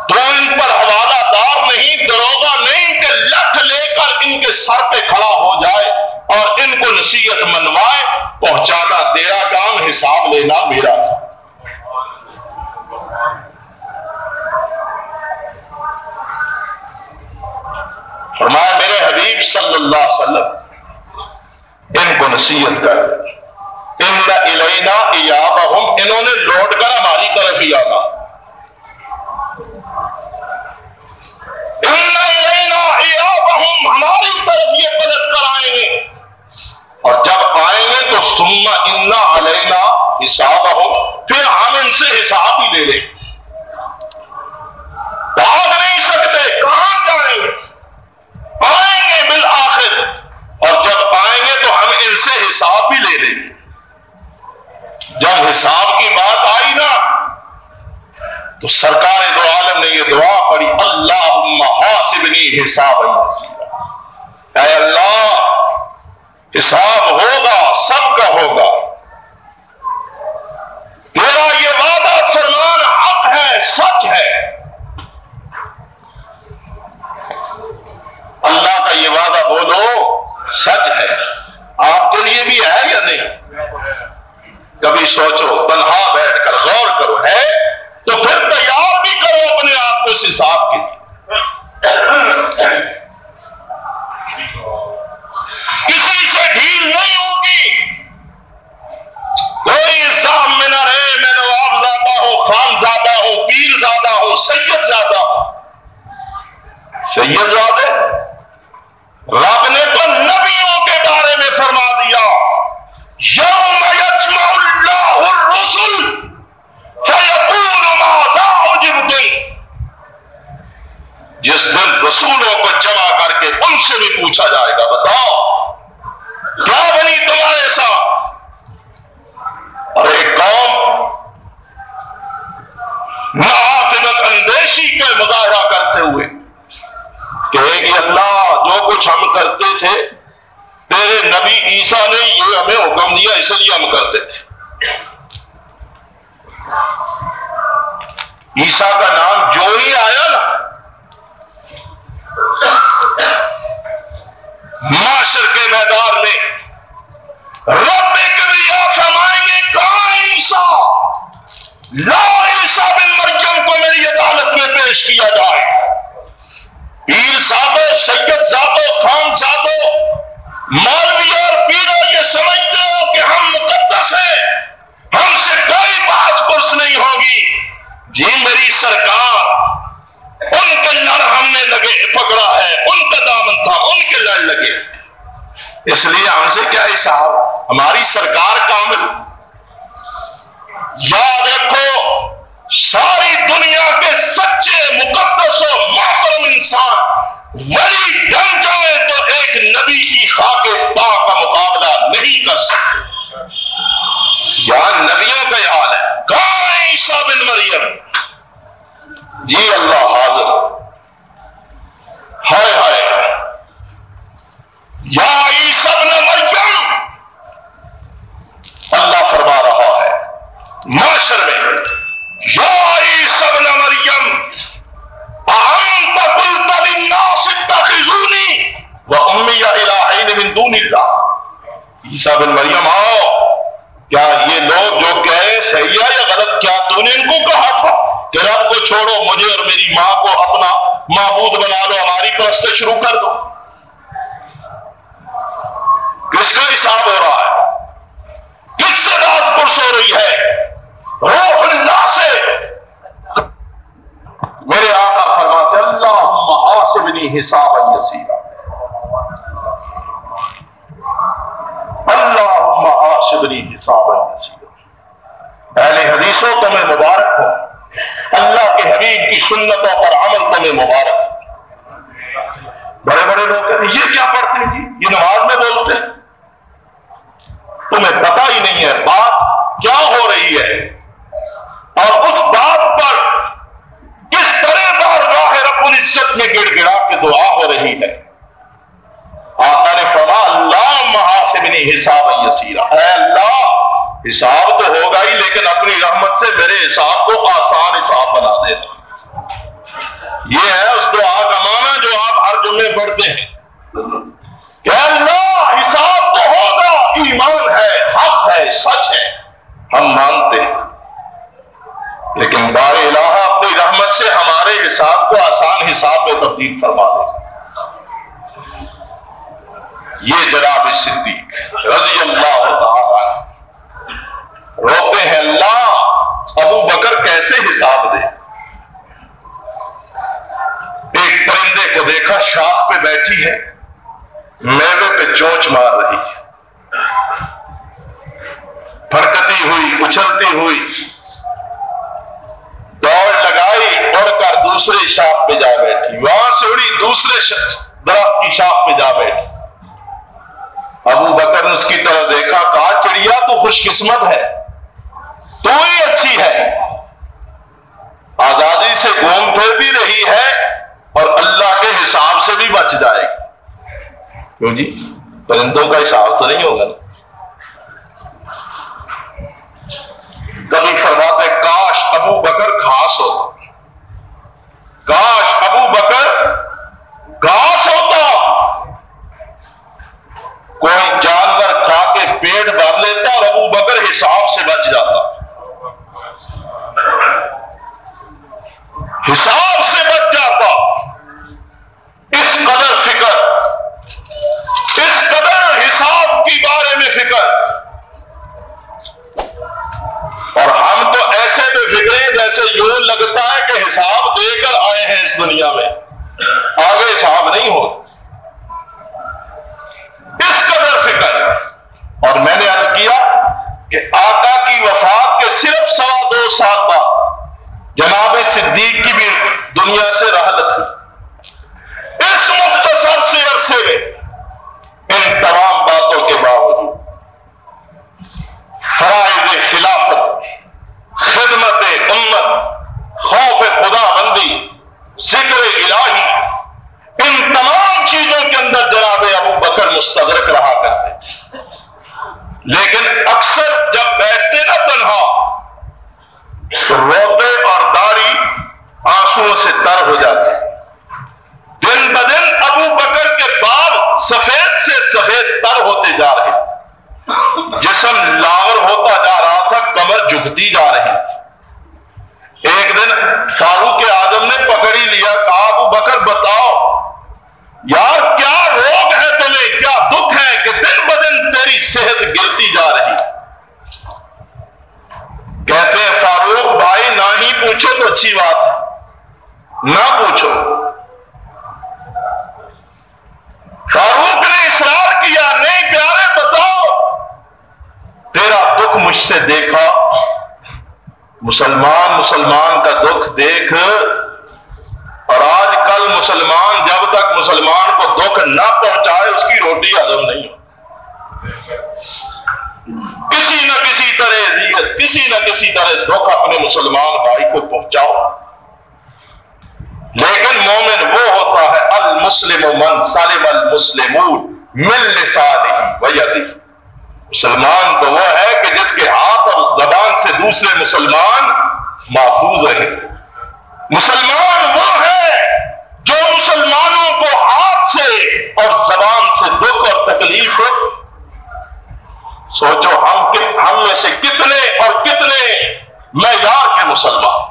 تو ان پر حوالہ دار نہیں، دروغہ نہیں کہ لٹھ لے کر ان کے سر پہ کھڑا ہو جائے اور ان کو نصیحت منوائے۔ پہنچانا تیرا کام، حساب لینا میرا کام۔ فرمایا میرے حبیب صلی اللہ علیہ وسلم ان کو نصیحت کر، ان الینا ایابہم، انہوں نے لوٹ کر ہماری طرف ہی آنا۔ ان الینا ایابہم، ہماری طرف یہ پلٹ کر آئیں گے، اور جب آئیں گے تو ثم ان علینا حسابہم، پھر ہم ان سے حساب ہی لے لیں۔ بھاگ نہیں سکتے، کہاں جائیں گے؟ آئیں گے بالآخر، اور جب آئیں گے تو ہم ان سے حساب بھی لے لیں گے۔ جب حساب کی بات آئی نا تو سرکار دو عالم نے یہ دعا پڑھی، اللہم حاسبنی حسابا یسیرا، اے اللہ حساب ہوگا، سب کا ہوگا، تیرا یہ وعدہ فرمان حق ہے، سچ ہے۔ اللہ کا یہ وعدہ بولو سچ ہے، آپ کے لیے بھی ہے یا نہیں؟ کبھی سوچو، تنہا بیٹھ کر غور کرو، ہے تو پھر تیار بھی کرو اپنے آپ کو اس حساب کے لیے۔ کسی سے ڈھیل نہیں ہوگی، کوئی الزام میں نہ رہے میں نواب زادہ ہوں، خان زادہ ہوں، پیر زادہ ہوں، سید زادہ ہوں۔ سید زادہ رب نے تو نبیوں کے بارے میں فرما دیا، یوم یجمع اللہ الرسل فیقول ماذا اجبتم، جس دن رسولوں کو جمع کر کے ان سے بھی پوچھا جائے گا، بتاؤ کیا بنی تمہارے ساتھ؟ اور ایک دیا اس لیے ہم کرتے تھے. عیسیٰ کا نام جو ہی آیا نا معاشر کے میدان میں رب کبریا فرمائیں گے کہاں عیسیٰ؟ لا عیسیٰ بن مریم کو میری عدالت میں پیش کیا جائے. پیر صاحب سید زادو خان زادو مولوی اور پیرو یہ سمجھتے ہو کہ ہم مقدس ہیں, ہم سے کوئی بحث پرس نہیں ہوگی. جی میری سرکار ان کے لڑ ہم نے لگے پکڑا ہے, ان کا دامن تھا, ان کے لڑ لگے, اس لیے ہم سے کیا حساب؟ ہماری سرکار کامل. یاد رکھو ساری دنیا کے سچے مقدس و محترم انسان ولی ڈن جائے تو ایک نبی کی خاک پاک کا مقابلہ نہیں کر سکتے. یہاں نبیوں کا حال ہے. کہاں ہے عیسیٰ بن مریم؟ جی اللہ حاضر. ہائے ہائے یا عیسیٰ بن مریم, اللہ فرما رہا ہے معاشر میں, یا عیسیٰ بن مریم اَأَنْتَ قُلْتَ لِلنَّاسِ اتَّخِذُونِي وَأُمِّيَ إِلَٰهَيْنِ مِن دُونِ اللَّهِ. عیسیٰ بن مریم آؤ, کیا یہ لوگ جو کہے صحیح ہے یا غلط؟ کیا تو نے ان کو کہا تھا کہ رب کو چھوڑو, مجھے اور میری ماں کو اپنا معبود بنا لو, ہماری پرستش شروع کر دو؟ کس کا حساب ہو رہا ہے؟ کس سے باز پرس ہو رہی ہے؟ روح اللہ سے. میرے آقا فرماتے اللہم حاسبنی حسابا یسیرا, اللہم حاسبنی حسابا یسیرا. اہل حدیثوں تمہیں مبارک ہو, اللہ کے حبیب کی سنتوں پر عمل تمہیں مبارک. بڑے بڑے لوگ کہتے ہیں یہ کیا پڑھتے ہیں جی, یہ نماز میں بولتے ہیں, تمہیں پتہ ہی نہیں ہے بات کیا ہو رہی ہے اور اس بات پر کس طرح بارگاہ رب العزت میں گڑ گڑا کے دعا ہو رہی ہے. آقا نے فرمایا اللہم حاسبنی حسابا یسیرا, اے اللہ حساب تو ہوگا ہی لیکن اپنی رحمت سے میرے حساب کو آسان حساب بنا دے. یہ ہے اس دعا کا معنی جو آپ ہر جملے پڑھتے ہیں کہ اللہ حساب تو ہوگا, ایمان ہے, حق ہے, سچ ہے, ہم مانتے ہیں, لیکن بار الہ اپنی رحمت سے ہمارے حساب کو آسان حساب میں تبدیل فرما دے. یہ جناب صدیق رضی اللہ تعالی روتے ہیں اللہ ابو بکر کیسے حساب دے. ایک پرندے کو دیکھا شاخ پہ بیٹھی ہے, میوے پہ چونچ مار رہی ہے, پھڑکتی ہوئی اچھلتی ہوئی دوڑ لگائی, اڑ کر دوسرے شاخ پہ جا بیٹھی, وہاں سے اڑی دوسرے درخت کی شاخ پہ جا بیٹھی. ابو بکر نے اس کی طرف دیکھا, کہا چڑیا تو خوش قسمت ہے, تو ہی اچھی ہے, آزادی سے گھوم پھر بھی رہی ہے اور اللہ کے حساب سے بھی بچ جائے گی. کیوں جی, پرندوں کا حساب تو نہیں ہوگا نا. کبھی فرماتے کاش ابو بکر گھاس ہوتا, کاش ابو بکر گھاس ہوتا, کوئی جانور کھا کے پیٹ بھر لیتا اور ابو بکر حساب سے بچ جاتا, حساب سے بچ جاتا. اس قدر فکر, اس قدر حساب کی بارے میں فکر. اور ہم تو ایسے بے فکریں جیسے یوں لگتا ہے کہ حساب دے کر آئے ہیں اس دنیا میں, آگے حساب نہیں ہوتا. اس قدر فکر. اور میں نے عرض کیا کہ آقا کی وفات کے صرف 2.25 سال بعد جناب صدیق کی بھی دنیا سے رحلت ہوئی. اس مختصر سے عرصے میں ان تمام باتوں کے باوجود فرائض خلافت, خدمت امت, خوف خدا بندی, ذکر الہی, ان تمام چیزوں کے اندر جناب ابو بکر مستغرق رہا کرتے. لیکن لیکن اکثر جب بیٹھتے نا تنہا تو روتے اور داڑھی آنسوؤں سے تر ہو جاتے. دن بدن ابو بکر کے بال سفید سے سفید تر ہوتے جا رہے, جسم لاغر ہوتا جا رہا تھا, کمر جھکتی جا رہی تھی. ایک دن فاروق اعظم نے پکڑی لیا, کہا ابو بکر بتاؤ یار کیا روگ ہے تمہیں, کیا دکھ ہے کہ دن بدن تیری صحت گرتی جا رہی. کہتے ہیں فاروق بھائی نہ ہی پوچھو تو اچھی بات ہے, نہ پوچھو. فاروق نے اصرار کیا, نہیں پیارے بتاؤ, تیرا دکھ مجھ سے دیکھا, مسلمان کا دکھ دیکھ, اور آج کل مسلمان جب تک مسلمان کو دکھ نہ پہنچائے اس کی روٹی ہضم نہیں ہو. کسی نہ کسی طرح اذیت, کسی نہ کسی طرح دکھ اپنے مسلمان بھائی کو پہنچاؤ. لیکن مومن وہ ہوتا ہے المسلم من سلم المسلمون من لسانہ و یدہ. مسلمان تو وہ ہے کہ جس کے ہاتھ اور زبان سے دوسرے مسلمان محفوظ رہے. مسلمان وہ ہے جو مسلمانوں کو ہاتھ سے اور زبان سے دکھ اور تکلیف ہو. سوچو ہم میں سے کتنے اور کتنے معیار کے مسلمان.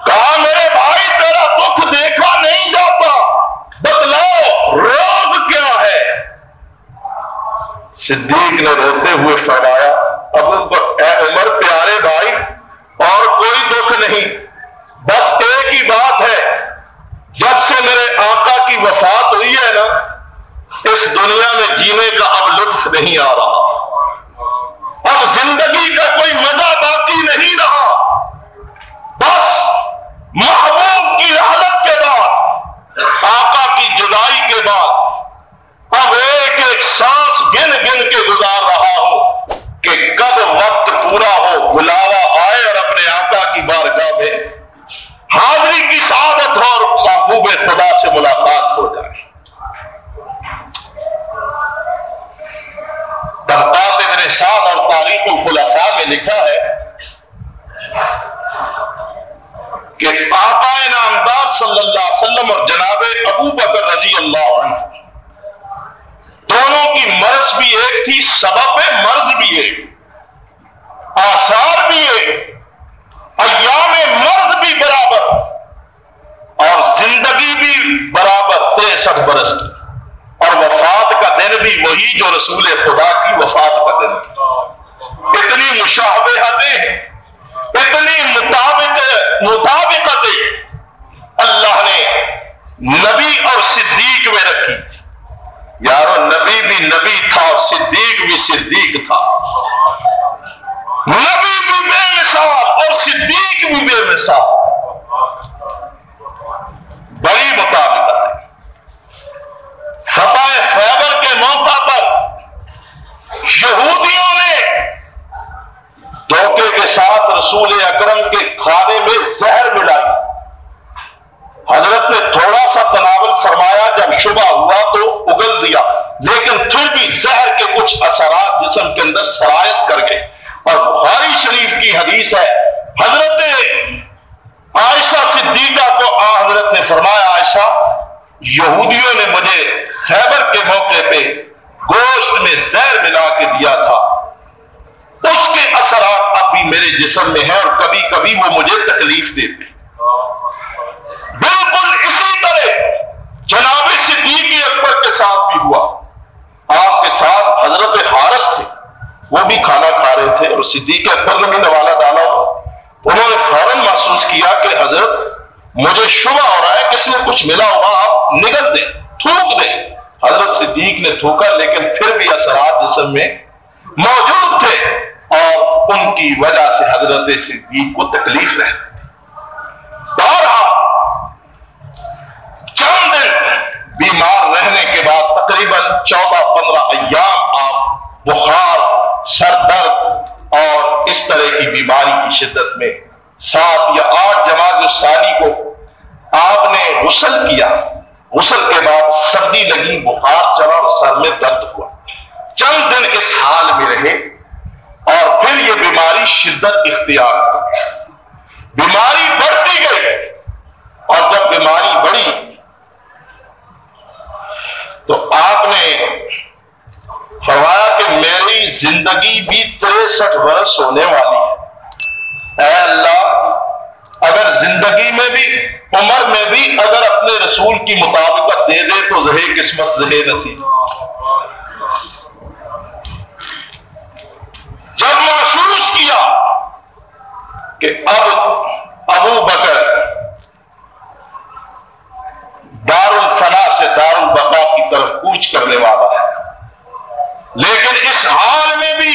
کہا میرے بھائی تیرا دکھ دیکھا نہیں جاتا, بتلاؤ روگ کیا ہے. صدیق نے روتے ہوئے فرمایا اے عمر پیارے بھائی اور کوئی دکھ نہیں, بس ایک ہی بات ہے, جب سے میرے آقا کی وفات ہوئی ہے نا اس دنیا میں جینے کا اب لطف نہیں آ رہا, اب زندگی کا کوئی مزہ باقی نہیں رہا. بس محبوب کی رحلت کے بعد, آقا کی جدائی کے بعد اب ایک ایک سانس گن گن کے گزار رہا ہوں کہ کب وقت پورا ہو, بلاوا آئے اور اپنے آقا کی بارگاہ میں حاضری کی سعادت ہو اور محبوب خدا سے ملاقات ہو جائے. طبقات ابن سعد اور تاریخ الخلفاء میں لکھا ہے کہ آقا نامدار صلی اللہ علیہ وسلم اور جناب ابو بکر رضی اللہ عنہ دونوں کی مرض بھی ایک تھی, سبب مرض بھی ایک, آثار بھی ایک, ایام مرض بھی برابر اور زندگی بھی برابر 63 برس کی, اور وفات کا دن بھی وہی جو رسول خدا کی وفات کا دن. اتنی مشابہتیں ہیں, اتنی مطابقتیں اللہ نے نبی اور صدیق میں رکھی تھی. یارو نبی بھی نبی تھا اور صدیق بھی صدیق تھا. نبی بھی بے مثال اور صدیق بھی بے مثال. بڑی مطابقت ہے. فتح خیبر کے موقع پر یہودیوں نے دھوکے کے ساتھ رسول اکرم کے کھانے میں زہر ملائی. حضرت نے تھوڑا سا تناول فرمایا, جب شبہ ہوا تو اگل دیا, لیکن پھر بھی زہر کے کچھ اثرات جسم کے اندر سرایت کر گئے. اور بخاری شریف کی حدیث ہے, حضرت عائشہ صدیقہ کو حضرت نے فرمایا عائشہ یہودیوں نے مجھے خیبر کے موقع پہ گوشت میں زہر ملا کے دیا تھا, اس کے اثرات اب بھی میرے جسم میں ہیں اور کبھی کبھی وہ مجھے تکلیف دیتے. بالکل اسی طرح جناب صدیق اکبر کے ساتھ بھی ہوا. آپ کے ساتھ حضرت حارث تھے, وہ بھی کھانا کھا رہے تھے اور صدیق اکبر نے بھی نوالا ڈالا. انہوں نے فوراً محسوس کیا کہ حضرت مجھے شبہ ہو رہا ہے کس میں کچھ ملا ہوگا, آپ نگل دیں, تھوک دیں. حضرت صدیق نے تھوکا, لیکن پھر بھی اثرات جسم میں موجود تھے اور ان کی وجہ سے حضرت صدیق کو تکلیف رہتی. بہرحال چند دن بیمار رہنے کے بعد تقریباً 14-15 ایام آپ بخار, سر درد اور اس طرح کی بیماری کی شدت میں 7 یا 8 جمادی الثانی کو آپ نے غسل کیا. غسل کے بعد سردی لگی, بخار چڑھا اور سر میں درد ہوا. چند دن اس حال میں رہے اور پھر یہ بیماری شدت اختیار کی، بیماری بڑھتی گئی، اور جب بیماری بڑھی تو آپ نے فرمایا کہ میری زندگی بھی 63 برس ہونے والی ہے، اے اللہ اگر زندگی میں بھی عمر میں بھی اگر اپنے رسول کی مطابقت دے دے تو زہے قسمت زہے نصیب۔ جب محسوس کیا کہ اب ابو بکر دار الفنا سے دار البقا کی طرف کوچ کرنے والا ہے، لیکن اس حال میں بھی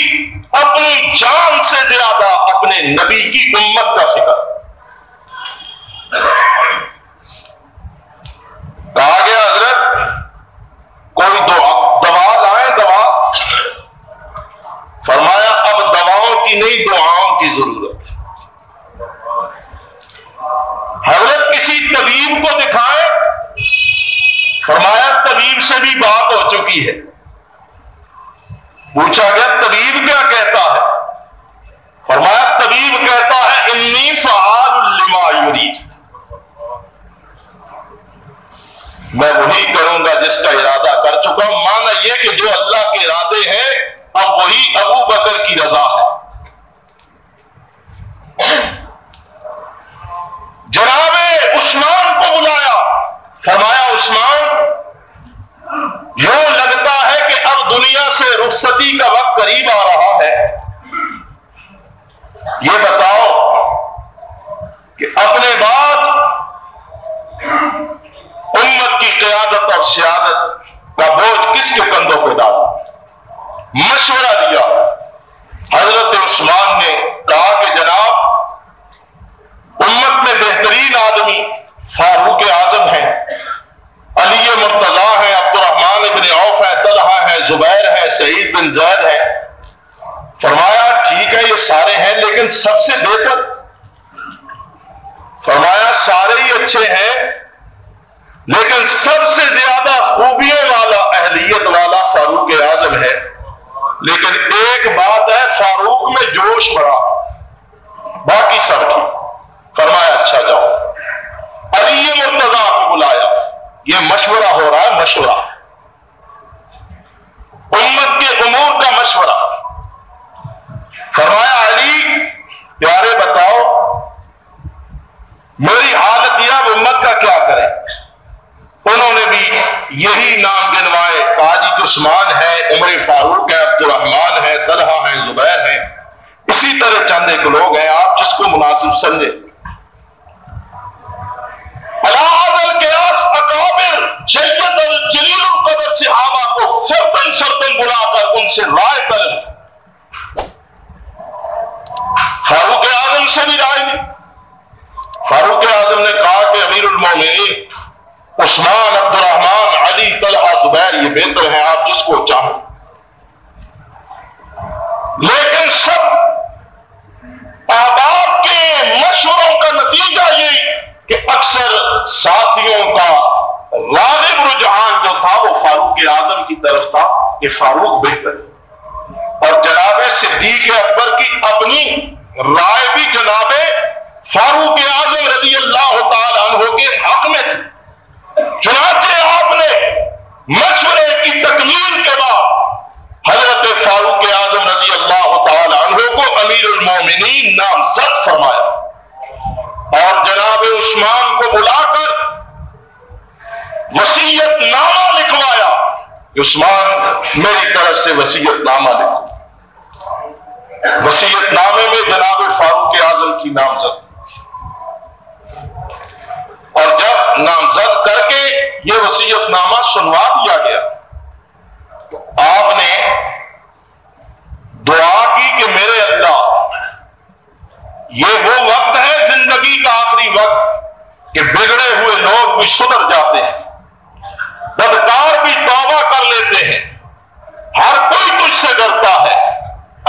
اپنی جان سے زیادہ اپنے نبی کی امت کا فکر، کہا گیا حضرت کوئی دوا لائیں، دوا۔ فرمایا اب دواؤں کی نہیں دعاؤں کی ضرورت۔ حضرت کسی طبیب کو دکھائیں، فرمایا طبیب سے بھی بات ہو چکی ہے۔ پوچھا گیا طبیب کیا کہتا ہے؟ فرمایا طبیب کہتا ہے انی فعال لما یرید، میں وہی کروں گا جس کا ارادہ کر چکا ہوں۔ مانا یہ کہ جو اللہ کے ارادے ہیں اب وہی ابو بکر کی رضا ہے۔ جناب عثمان کو بلایا، فرمایا عثمان یوں لگتا ہے کہ اب دنیا سے رخصتی کا وقت قریب آ رہا ہے، یہ بتاؤ کہ اپنے بعد امت کی قیادت اور سیادت کا بوجھ کس کے کندھوں پہ ڈالا؟ مشورہ دیا۔ حضرت عثمان نے کہا کہ جناب امت میں بہترین آدمی فاروق اعظم ہیں، علی مرتضیٰ ہیں، عبد الرحمن بن عوف ہیں، طلحہ ہیں، زبیر ہیں، سعید بن زید ہیں۔ فرمایا ٹھیک ہے یہ سارے ہیں لیکن سب سے بہتر؟ فرمایا سارے ہی اچھے ہیں لیکن سب سے زیادہ خوبیوں والا، اہلیت والا فاروق اعظم ہے، لیکن ایک بات ہے فاروق میں جوش بڑا، باقی سب ٹھیک۔ فرمایا اچھا جاؤ۔ علی مرتضیٰ کو بلایا، یہ مشورہ ہو رہا ہے، مشورہ امت کے امور کا مشورہ۔ فرمایا علی پیارے بتاؤ میری حالت یہ اب امت کا کیا کرے؟ انہوں نے بھی یہی نام گنوائے، حاجی عثمان ہے، عمر فاروق ہے، عبد الرحمن ہے، طلحہ ہیں، زبیر ہیں، اسی طرح چند ایک لوگ ہیں، آپ جس کو مناسب سمجھے۔ اکابر جید اور جلیل القدر صحابہ کو فردن فردن بلا کر ان سے رائے طلب۔ فاروق اعظم سے بھی رائے لی۔ فاروق اعظم نے کہا کہ امیر المومنین عثمان، عبد الرحمن، علی، طلحہ، زبیر یہ بہتر ہیں، آپ جس کو چاہیں۔ لیکن سب احباب کے مشوروں کا نتیجہ یہ کہ اکثر ساتھیوں کا راغب رجحان جو تھا وہ فاروق اعظم کی طرف تھا کہ فاروق بہتر ہے، اور جناب صدیق اکبر کی اپنی رائے بھی جناب فاروق اعظم رضی اللہ تعالی عنہ کے حق میں تھی۔ چنانچہ آپ نے مشورے کی تکمیل کے بعد حضرت فاروق اعظم رضی اللہ تعالی عنہ کو امیر المومنین نامزد فرمایا، اور جناب عثمان کو بلا کر وصیت نامہ لکھوایا کہ عثمان میری طرف سے وصیت نامہ لکھو۔ وصیت نامے میں جناب فاروق اعظم کی نامزد، اور جب نامزد کر کے یہ وصیت نامہ سنوا دیا گیا تو آپ نے دعا کی کہ میرے اللہ یہ وہ وقت ہے زندگی کا آخری وقت کہ بگڑے ہوئے لوگ بھی سدھر جاتے ہیں، بدکار بھی توبہ کر لیتے ہیں، ہر کوئی تجھ سے ڈرتا ہے۔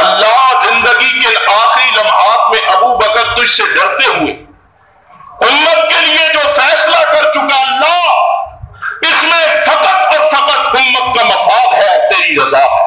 اللہ زندگی کے آخری لمحات میں ابو بکر تجھ سے ڈرتے ہوئے امت کے لیے جو فیصلہ کر چکا، اللہ اس میں فقط اور فقط امت کا مفاد ہے اور تیری رضا ہے۔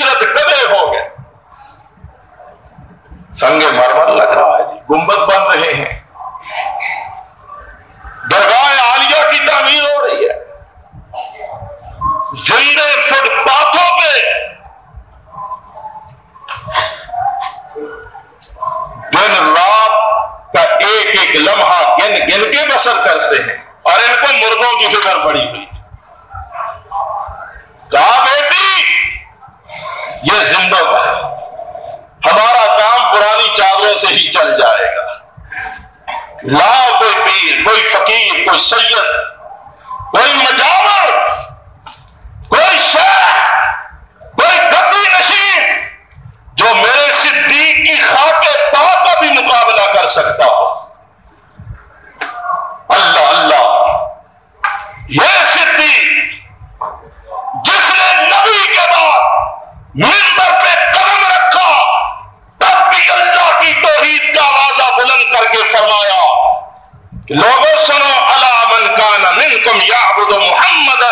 عشرت کدے ہو گئے. سنگ مرمر لگ رہا ہے جی, گنبد بن رہے ہیں, درگاہ عالیہ کی تعمیر ہو رہی ہے, زندے فٹ پاتھوں پہ دن رات کا ایک ایک لمحہ گن گن کے بسر کرتے ہیں, اور ان کو مردوں کی فکر پڑی ہوئی. کہا بیٹی یہ زندوں کا ہے, ہمارا کام پرانی چادروں سے ہی چل جائے گا. لا کوئی پیر, کوئی فقیر, کوئی سید, کوئی مجاور, کوئی شیخ, کوئی گدی نشین جو میرے صدیق کی خاک پا کا بھی مقابلہ کر سکتا ہو. اللہ اللہ, یہ صدیق جس نے نبی کے بعد منبر پہ قدم رکھا تب بھی اللہ کی توحید کا آوازہ بلند کر کے فرمایا کہ لوگوں سنو, الا من کان منکم یعبد محمدا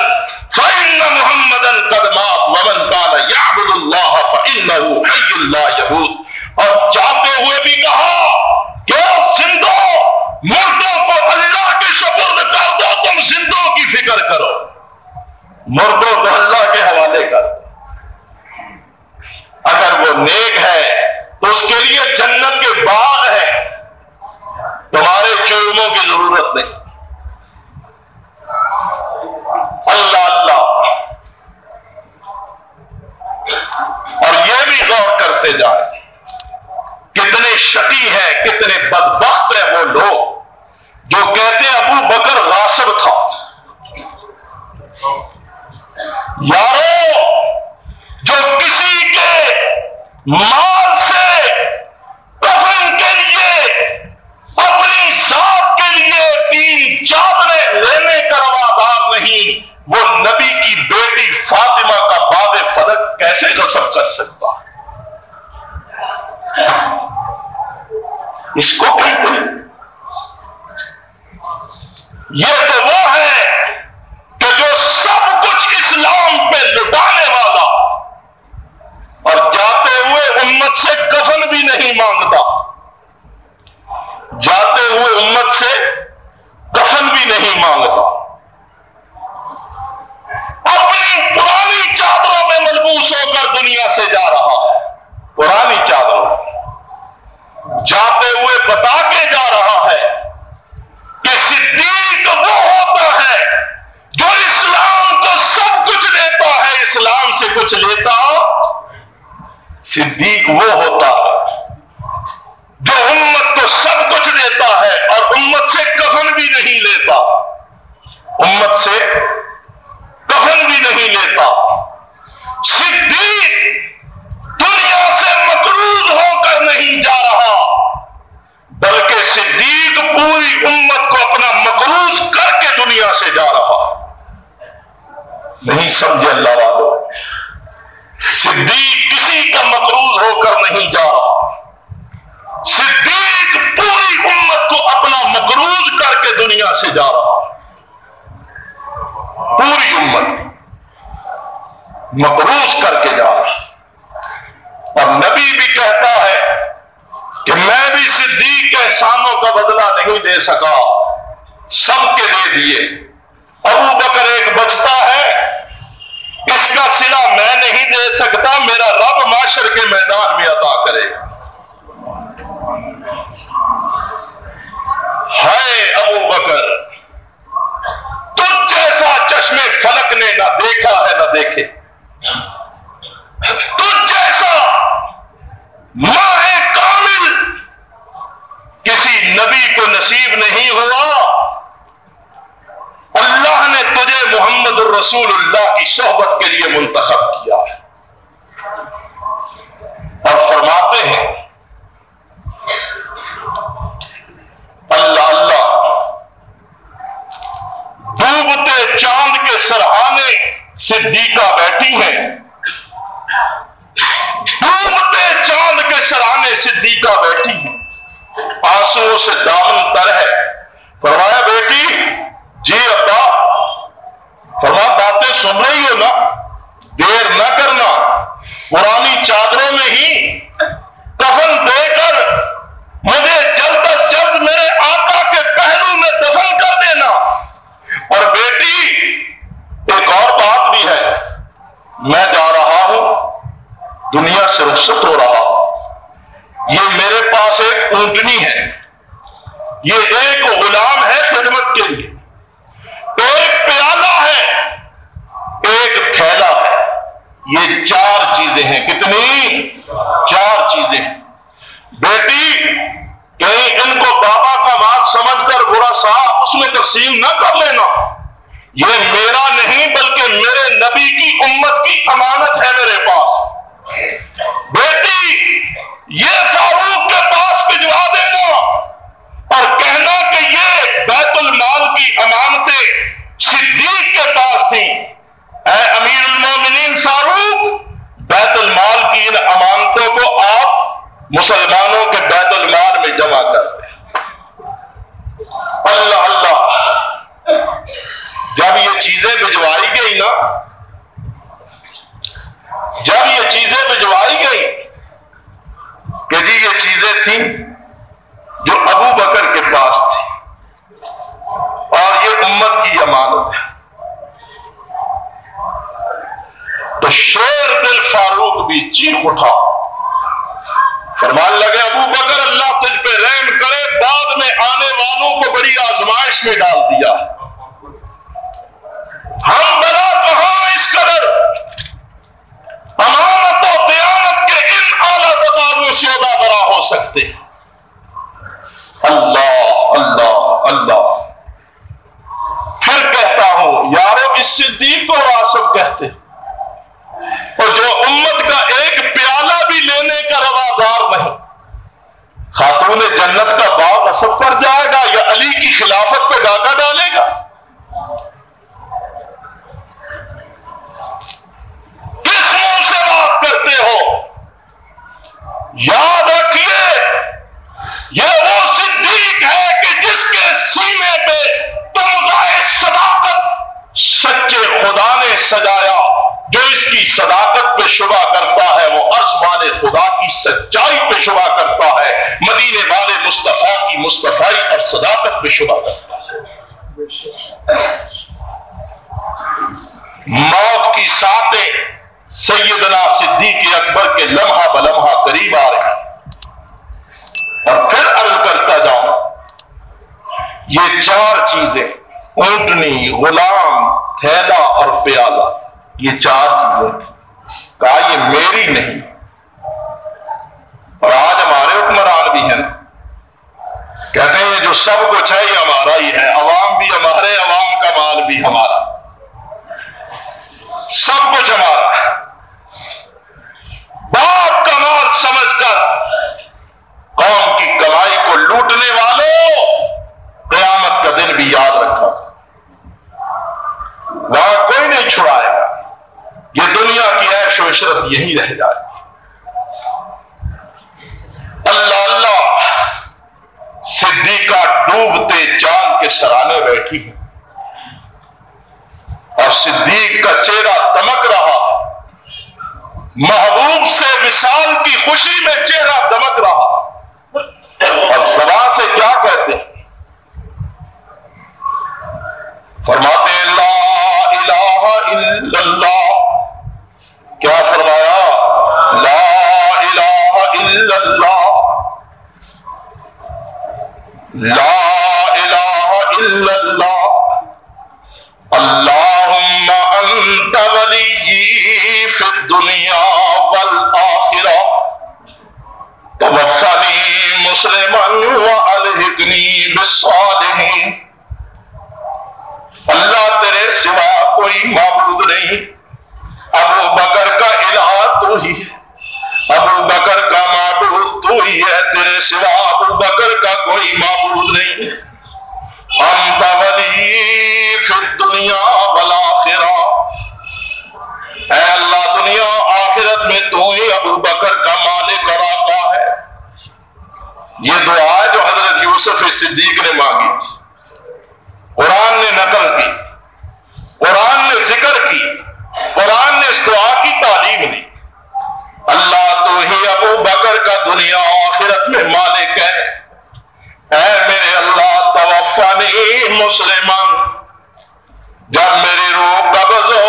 فإن محمدا قد مات ومن کان یعبد اللہ فإنہ حی لا یموت. اور چاہتے ہوئے بھی کہا کہ زندوں مردوں کو اللہ کے سپرد کر دو, تم زندوں کی فکر کرو, مردوں کو اللہ کے حوالے کر دو. اگر وہ نیک ہے تو اس کے لیے جنت کے باغ ہے, تمہارے چوموں کی ضرورت نہیں. اللہ اللہ. اور یہ بھی غور کرتے جائیں کتنے شقی ہیں, کتنے بدبخت ہیں وہ لوگ جو کہتے ہیں ابو بکر غاصب تھا. یارو, جو کسی کے مال سے کفن کے لیے, اپنی ذات کے لیے 3 چادریں لینے کا روادار نہیں, وہ نبی کی بیٹی فاطمہ کا باب فدق کیسے غصب کر سکتا؟ اس کو کہتے ہیں. یہ تو وہ ہے کہ جو سب کچھ اسلام پہ لٹانے والا اور جاتے ہوئے امت سے کفن بھی نہیں مانگتا, جاتے ہوئے امت سے کفن بھی نہیں مانگتا, اپنی پرانی چادروں میں ملبوس ہو کر دنیا سے جا رہا ہے. پرانی چادروں جاتے ہوئے بتا کے جا رہا ہے کہ صدیق وہ ہوتا ہے جو اسلام کو سب کچھ دیتا ہے, اسلام سے کچھ لیتا. صدیق وہ ہوتا ہے جو امت کو سب کچھ دیتا ہے اور امت سے کفن بھی نہیں لیتا, امت سے کفن بھی نہیں لیتا. صدیق دنیا سے مقروض ہو کر نہیں جا رہا, بلکہ صدیق پوری امت کو اپنا مقروض کر کے دنیا سے جا رہا. نہیں سمجھے اللہ والوں, صدیق کسی کا مقروض ہو کر نہیں جا رہا, صدیق پوری امت کو اپنا مقروض کر کے دنیا سے جا رہا. پوری امت مقروض کر کے جا رہا. اور نبی بھی کہتا ہے کہ میں بھی صدیق کے احسانوں کا بدلہ نہیں دے سکا, سب کے دے دیے. ابو بکر ایک بچتا ہے, اس کا صلہ میں نہیں دے سکتا, میرا رب معاشر کے میدان میں عطا کرے. ہے ابو بکر, تجھ جیسا چشمے فلک نے نہ دیکھا ہے نہ دیکھے, تجھ جیسا ماہ کامل کسی نبی کو نصیب نہیں ہوا. اللہ نے تجھے محمد الرسول اللہ کی صحبت کے لیے منتخب کیا ہے. اور فرماتے ہیں اللہ اللہ, ڈوبتے چاند کے سرہانے صدیقہ بیٹھی ہیں, ڈوبتے چاند کے سرہانے صدیقہ بیٹھی ہیں, آنسوؤں سے دامن تر ہے. فرمایا بیٹی, جی ابا. فرمایا باتیں سن رہی ہو نا, دیر نہ کرنا, پرانی چادروں میں ہی کفن دے کر مجھے جلد از جلد میرے آقا کے پہلو میں دفن کر دینا۔ اور بیٹی ایک اور بات بھی ہے، میں جا رہا ہوں، دنیا سے رخصت ہو رہا ہوں، یہ میرے پاس ایک اونٹنی ہے، یہ ایک غلام ہے خدمت کے لیے، ایک پیالہ ہے، ایک تھیلا ہے، یہ 4 چیزیں ہیں۔ کتنی؟ 4 چیزیں ہیں۔ بیٹی کہیں ان کو بابا کا مال سمجھ کر برا صاحب اس میں تقسیم نہ کر لینا، یہ میرا نہیں بلکہ میرے نبی کی امت کی امانت ہے میرے پاس۔ بیٹی یہ فاروق کے پاس بھجوا دینا اور کہنا کہ یہ بیت المال کی امانتیں صدیق کے پاس تھیں، اے امیر المومنین فاروق، بیت المال کی ان امانتوں کو آپ مسلمانوں کے بیت المال میں جمع کر دیں۔ اللہ اللہ، جب یہ چیزیں بھجوائی گئی نا، جب یہ چیزیں بھجوائی گئی کہ جی یہ چیزیں تھیں جو ابو بکر کے پاس تھی اور یہ امت کی امانت ہے، تو شیر دل فاروق بھی چیخ اٹھا، فرمان لگے ابو بکر اللہ تجھ پہ رحم کرے، بعد میں آنے والوں کو بڑی آزمائش میں ڈال دیا، ہم بلا کہاں اس قدر امانت و دیانت کے ان اعلیٰ تقاضوں سے ادا برا ہو سکتے۔ اللہ اللہ اللہ۔ پھر کہتا ہوں یارو اس صدیق کو راسب کہتے، اور جو امت کا ایک پیالہ بھی لینے کا روادار نہیں، خاتون جنت کا باغ غصب کر جائے گا یا علی کی خلافت پہ ڈاکہ ڈالے گا؟ کس منہ سے بات کرتے ہو؟ یاد رکھیے یہ وہ صدیق ہے کہ جس کے سینے پہ تمغہ صداقت سچے خدا نے سجایا، جو اس کی صداقت پہ شبہ کرتا ہے وہ عرش والے خدا کی سچائی پہ شبہ کرتا ہے، مدینے والے مصطفیٰ کی مصطفائی اور صداقت پہ شبہ کرتا ہے۔ موت کی ساتیں سیدنا صدیق اکبر کے لمحہ بلمحہ قریب آ رہے ہیں، اور پھر عرض کرتا جاؤں یہ 4 چیزیں، اونٹنی، غلام، تھیلا اور پیالہ، یہ 4 چیزیں کہا یہ میری نہیں، اور آج ہمارے حکمران بھی ہیں کہتے ہیں یہ جو سب کچھ ہے یہ ہمارا ہی ہے، عوام بھی ہمارے، عوام کا مال بھی ہمارا، سب کچھ ہمارا۔ باپ کا مال سمجھ کر قوم کی کمائی کو لوٹنے والوں، قیامت کا دن بھی یاد رکھو، وہاں کوئی نہیں چھڑائے گا، یہ دنیا کی عیش و عشرت یہی رہ جائے۔ اللہ اللہ، صدیقہ ڈوبتے چاند کے سرانے بیٹھی ہے اور صدیق کا چہرہ دمک رہا، محبوب سے وصال کی خوشی میں چہرہ دمک رہا، اور زبان سے کیا کہتے ہیں؟ فرماتے ہیں لا الہ الا اللہ، کیا فرمایا؟ لا الہ الا اللہ، لا الہ الا اللہ، اللہم انت ولی فی الدنیا والآخرہ، توفنی مسلما والحقنی بالصالحین۔ اللہ تیرے سوا کوئی معبود نہیں، ابو بکر کا الہ تو ہی ہے، ابو بکر کا معبود تو ہی ہے، تیرے سوا ابو بکر کا کوئی معبود نہیں۔ انت ولی فی الدنیا والآخرہ، اے اللہ دنیا آخرت میں تو ہی ابو بکر کا مالک اور آقا ہے۔ یہ دعا جو حضرت یوسف صدیق نے مانگی تھی، قرآن نے نقل کی، قرآن نے ذکر کی، قرآن نے اس دعا کی تعلیم دی۔ دنیا آخرت میں مالک ہے۔ اے میرے اللہ توفنی مسلمان، جب میری روح قبض ہو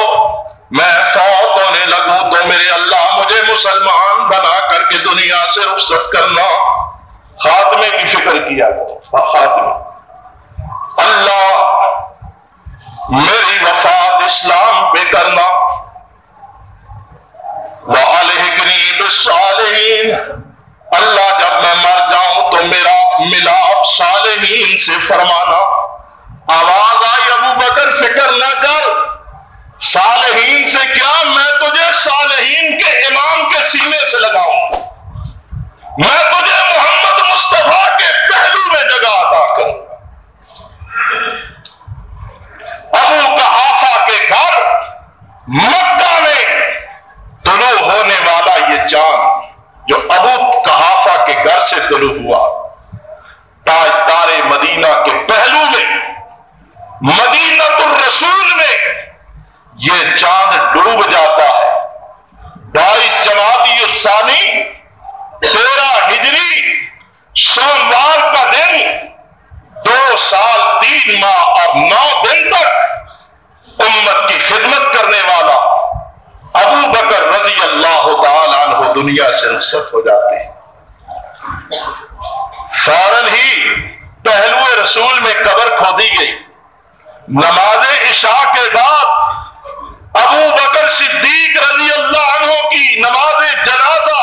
میں فوت ہونے لگوں تو میرے اللہ مجھے مسلمان بنا کر کے دنیا سے رخصت کرنا۔ خاتمے کی فکر کیا کرو، خاتمے اللہ میری وفات اسلام پہ کرنا۔ وَأَلْحِقْنِي بِالصَّالِحِينَ، اللہ جب میں مر جاؤں تو میرا ملاپ صالحین سے فرمانا۔ آواز آئی ابو بکر فکر نہ کر، صالحین سے کیا، میں تجھے صالحین کے امام کے سینے سے لگاؤں، میں تجھے محمد مصطفیٰ کے پہلو میں جگہ عطا کروں۔ ابو قحافہ کے گھر مکہ میں طلوع ہونے والا یہ چاند جو ابو قحافہ کے گھر سے طلوع ہوا، تاجدار مدینہ کے پہلو میں، مدینہ الرسول میں یہ چاند ڈوب جاتا ہے۔ 22 جمادی الثانی 13 ہجری سوموار کا دن 2 سال 3 ماہ اور 9 دن تک امت کی خدمت کرنے والا ابو بکر رضی اللہ تعالی عنہ دنیا سے رخصت ہو جاتے ہیں۔ فوراً ہی پہلو رسول میں قبر کھودی گئی۔ نماز عشاء کے بعد ابو بکر صدیق رضی اللہ عنہ کی نماز جنازہ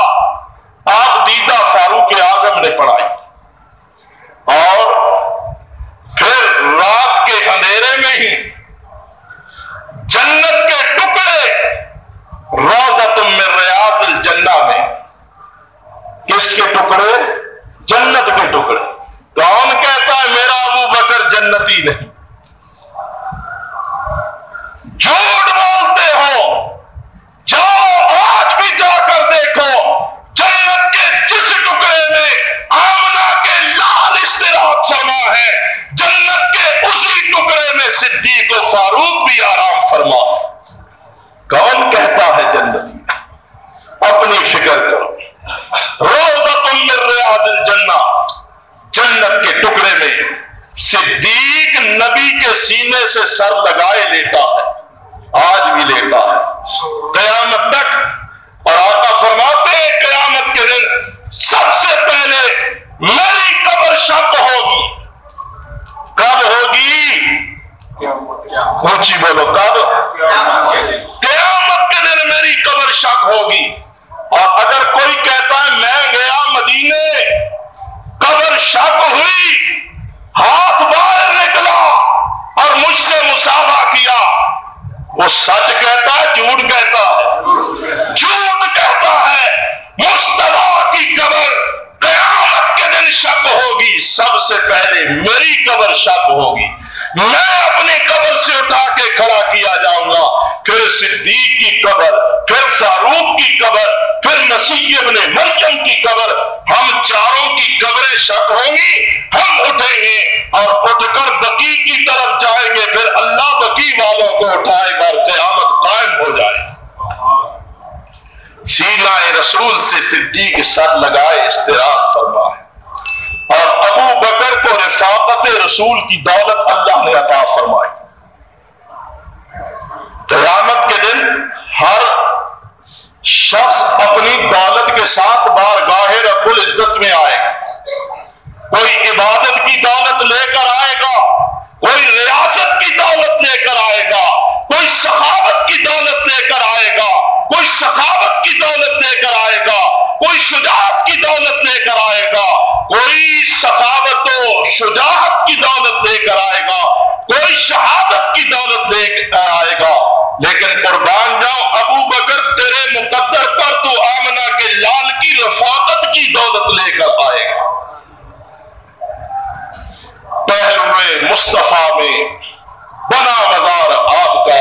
آپ دیدہ فاروق اعظم نے پڑھائی، اور پھر رات کے اندھیرے میں ہی جنت کے ٹکڑے روضۃ من ریاض الجنہ میں، کس کے ٹکڑے؟ جنت کے ٹکڑے۔ کون کہتا ہے میرا ابو بکر جنتی نہیں؟ جھوٹ بولتے ہو، جاؤ آج بھی جا کر دیکھو، جنت کے جس ٹکڑے میں آمنہ کے لال استراحت فرما ہے، جنت کے اسی ٹکڑے میں صدیق و فاروق بھی آرام فرما ہے۔ کون کہتا ہے جنتی؟ اپنی فکر کرو۔ روضۃ من ریاض الجنہ، جنت کے ٹکڑے میں صدیق نبی کے سینے سے سر لگائے لیتا ہے، آج بھی لیتا ہے قیامت تک۔ اور آقا فرماتے ہیں قیامت کے دن سب سے پہلے میری قبر شق ہوگی۔ کب ہوگی؟ اونچی بولو، کب؟ قیامت کے دن میری قبر شق ہوگی۔ اور اگر کوئی کہتا ہے میں گیا مدینے، قبر شق ہوئی، ہاتھ باہر نکلا اور مجھ سے مسافہ کیا، وہ سچ کہتا ہے جھوٹ کہتا ہے؟ جھوٹ کہتا ہے۔ مصطفیٰ کی قبر قیامت کے دن شق ہوگی، سب سے پہلے میری قبر شق ہوگی، میں اپنی قبر سے اٹھا کے کھڑا کیا جاؤں گا، پھر صدیق کی قبر، پھر فاروق کی قبر، پھر مسیح ابن مریم کی قبر، ہم چاروں کی قبریں شق ہوں گی۔ ہم اٹھیں گے اور اٹھ کر بقی کی طرف جائیں گے، پھر اللہ بقی والوں کو اٹھائے گا اور قیامت قائم ہو جائے۔ سینہ رسول سے صدیق سر لگائے استراحت فرمائے، اور ابو بکر کو رفاقت رسول کی دولت اللہ نے عطا فرمائی۔ قیامت کے دن ہر شخص اپنی دولت کے ساتھ بارگاہ رب العزت میں آئے گا۔ کوئی عبادت کی دولت لے کر آئے گا، کوئی ریاست کی دولت لے کر آئے گا، کوئی سخاوت کی دولت لے کر آئے گا، کوئی سخاوت کی دولت لے کر آئے گا، کوئی شجاعت کی دولت لے کر آئے گا، کوئی سخاوت و شجاعت کی دولت لے کر آئے گا، کوئی شہادت کی دولت لے کر آئے گا۔ لیکن قربان جاؤ ابو بکر تیرے مقدر پر تو آمنہ کے لال کی رفاقت کی دولت لے کر آئے گا۔ پہلوے مصطفیٰ میں بنا مزار آپ کا،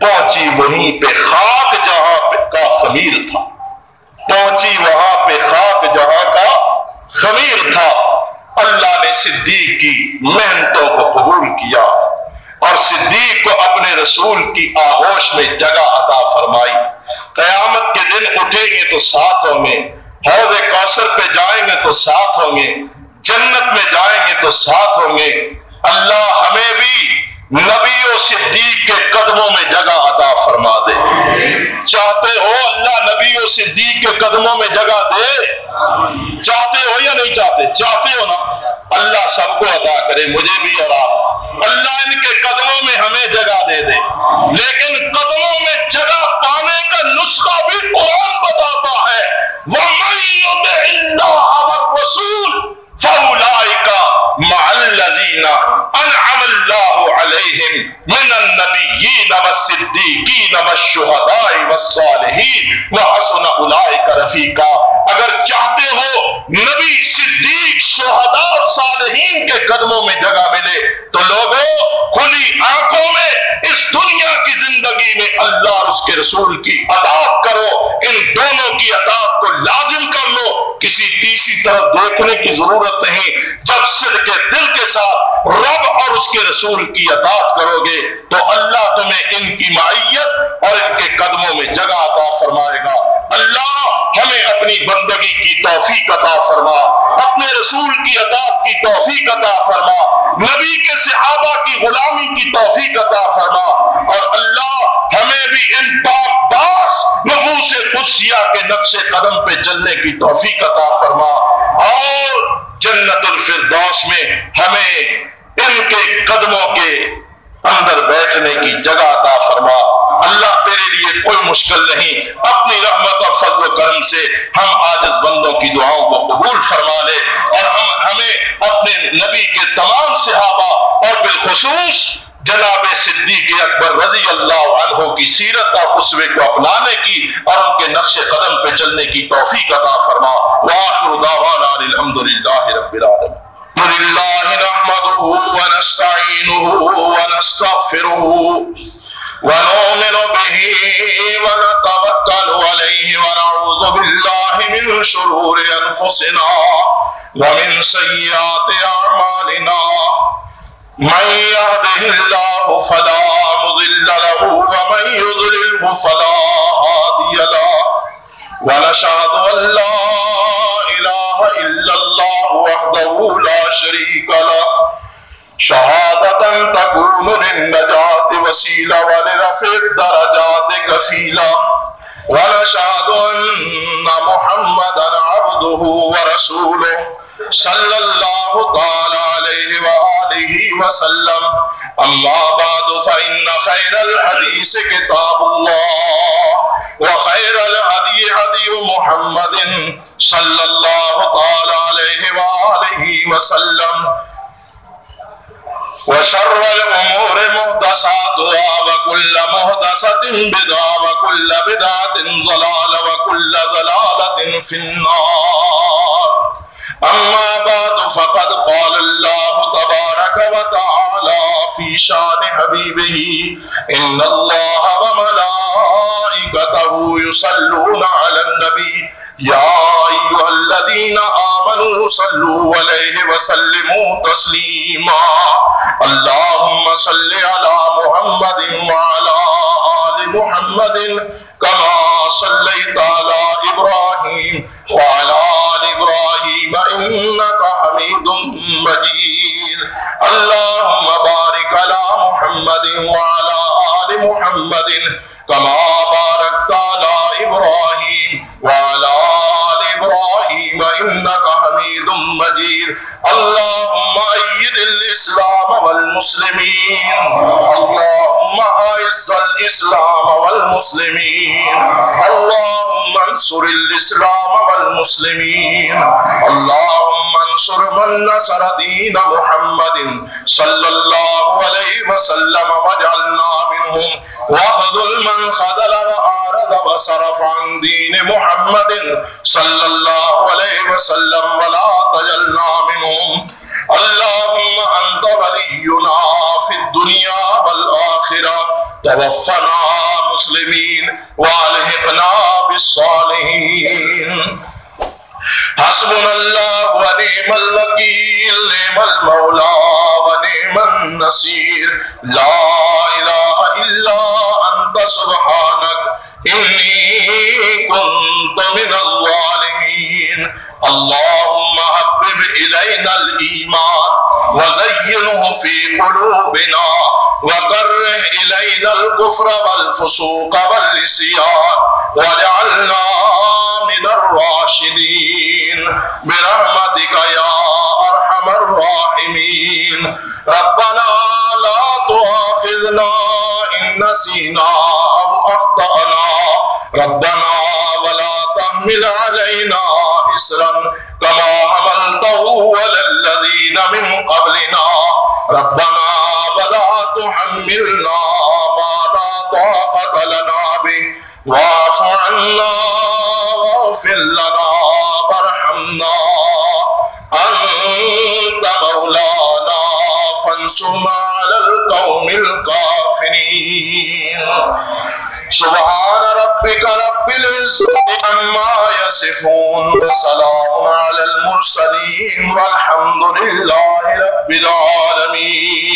پہنچی وہیں پہ خاک جہاں کا خمیر تھا، پہنچی وہاں پہ خاک جہاں کا خمیر تھا۔ اللہ نے صدیق کی محنتوں کو قبول کیا اور صدیق کو اپنے رسول کی آغوش میں جگہ عطا فرمائی۔ قیامت کے دن اٹھیں گے تو ساتھوں میں حوض کوثر پہ جائیں گے تو ساتھ ہوں گے، جنت میں جائیں گے تو ساتھ ہوں گے۔ اللہ ہمیں بھی نبی و صدیق کے قدموں میں جگہ عطا فرما دے۔ چاہتے ہو اللہ نبی و صدیق کے قدموں میں جگہ دے؟ چاہتے ہو یا نہیں چاہتے؟ چاہتے ہو نا؟ اللہ سب کو عطا کرے، مجھے بھی اور آپ۔ اللہ ان کے قدموں میں ہمیں جگہ دے دے، لیکن قدموں میں جگہ پانے کا نسخہ بھی قرآن بتاتا ہے، وَمَن يُطِعِ اللَّهَ وَالرَّسُولَ فَأُولَٰئِكَ مَعَ الَّذِينَ أَنْعَمَ اللَّهُ عَلَيْهِمْ مِنَ النَّبِيِّينَ وَالصِّدِّيقِينَ وَالشُّهَدَاءِ وَالصَّالِحِينَ وَحَسُنَ أُولَٰئِكَ رَفِيقًا۔ اگر چاہتے ہو نبی، صدیق، شہداء اور صالحین کے قدموں میں جگہ ملے تو لوگوں کھلی آنکھوں میں اس دنیا کی زندگی میں اللہ اور اس کے رسول کی اطاعت کرو، ان دونوں کی اطاعت کو لازم کر لو، کسی تیسری طرف دیکھنے کی ضرورت نہیں۔ جب صدق دل کے ساتھ رب اور اس کے رسول کی اطاعت کرو گے تو اللہ تمہیں ان کی معیت اور ان کے قدموں میں جگہ عطا فرمائے گا۔ اللہ ہمیں اپنی بندگی کی توفیق عطا فرما، اپنے رسول کی اطاعت کی توفیق عطا فرما، نبی کے صحابہ کی غلامی کی توفیق عطا فرما، اور اللہ ہمیں بھی ان پاک باس نفوس قدسیہ کے نقش قدم پہ چلنے کی توفیق عطا فرما، اور جنت الفردوس میں ہمیں ان کے قدموں کے اندر بیٹھنے کی جگہ عطا فرما۔ اللہ تیرے لیے کوئی مشکل نہیں، اپنی رحمت اور فضل و کرم سے ہم عاجز بندوں کی دعاؤں کو قبول فرما لے، اور ہمیں اپنے نبی کے تمام صحابہ اور بالخصوص جناب صدیق اکبر رضی اللہ عنہ کی سیرت اور اسوے کو اپنانے کی اور ان کے نقش قدم پہ چلنے کی توفیق عطا فرما۔ وآخر دعوانا الحمدللہ رب العالمین۔ للہ نحمدہ ونستعینہ ونستغفرہ ونؤمن به ونتوکل علیہ ونعوذ باللہ من شرور انفسنا ومن سیئات اعمالنا، من يهده الله فلا مضل له ومن يضلله فلا هادي له، ونشهد ان لا اله الا الله وحده لا شريك له، شهادة تكون للنجاة وسيلة ولرفع الدرجات كفيلا، ونشهد ان محمدا عبده ورسوله صلی اللہ تعالی علیہ وآلہ وسلم۔ اما بعد فإن خیر الحدیث کتاب اللہ وخیر الہدی ہدی محمد صلی اللہ تعالی علیہ وآلہ وسلم، وشر الامور محدثاتها وكل محدثة بدعة وكل بدعة ضلالة وكل ضلالة في النار۔ اما بعد فقد قال الله تبارك وتعالى في شان حبيبه ان الله وملائكته يصلون على النبي يا ايها الذين آمنوا صلوا عليه وسلموا تسليما، اللهم صل على محمد وعلى آل محمد كما صليت على إبراهيم وعلى آل إبراهيم إنك حميد مجيد، اللهم بارك على محمد وعلى آل محمد كما باركت على إبراهيم وعلى آل إبراهيم إنك حميد مجيد، اللهم أيد الإسلام والمسلمين، اللهم أعز الإسلام والمسلمين، اللهم انصر الإسلام والمسلمين، اللهم انصر من نصر دين محمد صلى الله عليه وسلم واجعلنا منهم، واخذل من خذل وأعرض وصرف عن دين محمد صلى الله عليه وسلم ولا تجعلنا منهم، اللهم أنت ولينا في الدنيا والآخرة، توفنا مسلمين والحقنا بالصالحين، حسبنا الله ونعم الوكيل، نعم المولى ونعم النصير، لا إله إلا أنت سبحانك إني كنت من الظالمين۔ اللهم حبب إلينا الإيمان وزينه في قلوبنا وكره إلينا الكفر والفسوق والعصيان واجعلنا من الراشدين برحمتك يا أرحم الراحمين. ربنا لا تؤاخذنا إن نسينا أو أخطأنا ربنا ولا تحمل علينا إصرا كما حملته على الذين من قبلنا ربنا ولا تحملنا ما لا طاقة لنا به واعف عنا واغفر لنا وارحمنا أنت مولانا فانصرنا على القوم الكافرين. سبحان ربك رب العزة عما يصفون وسلام على المرسلين والحمد لله رب العالمين.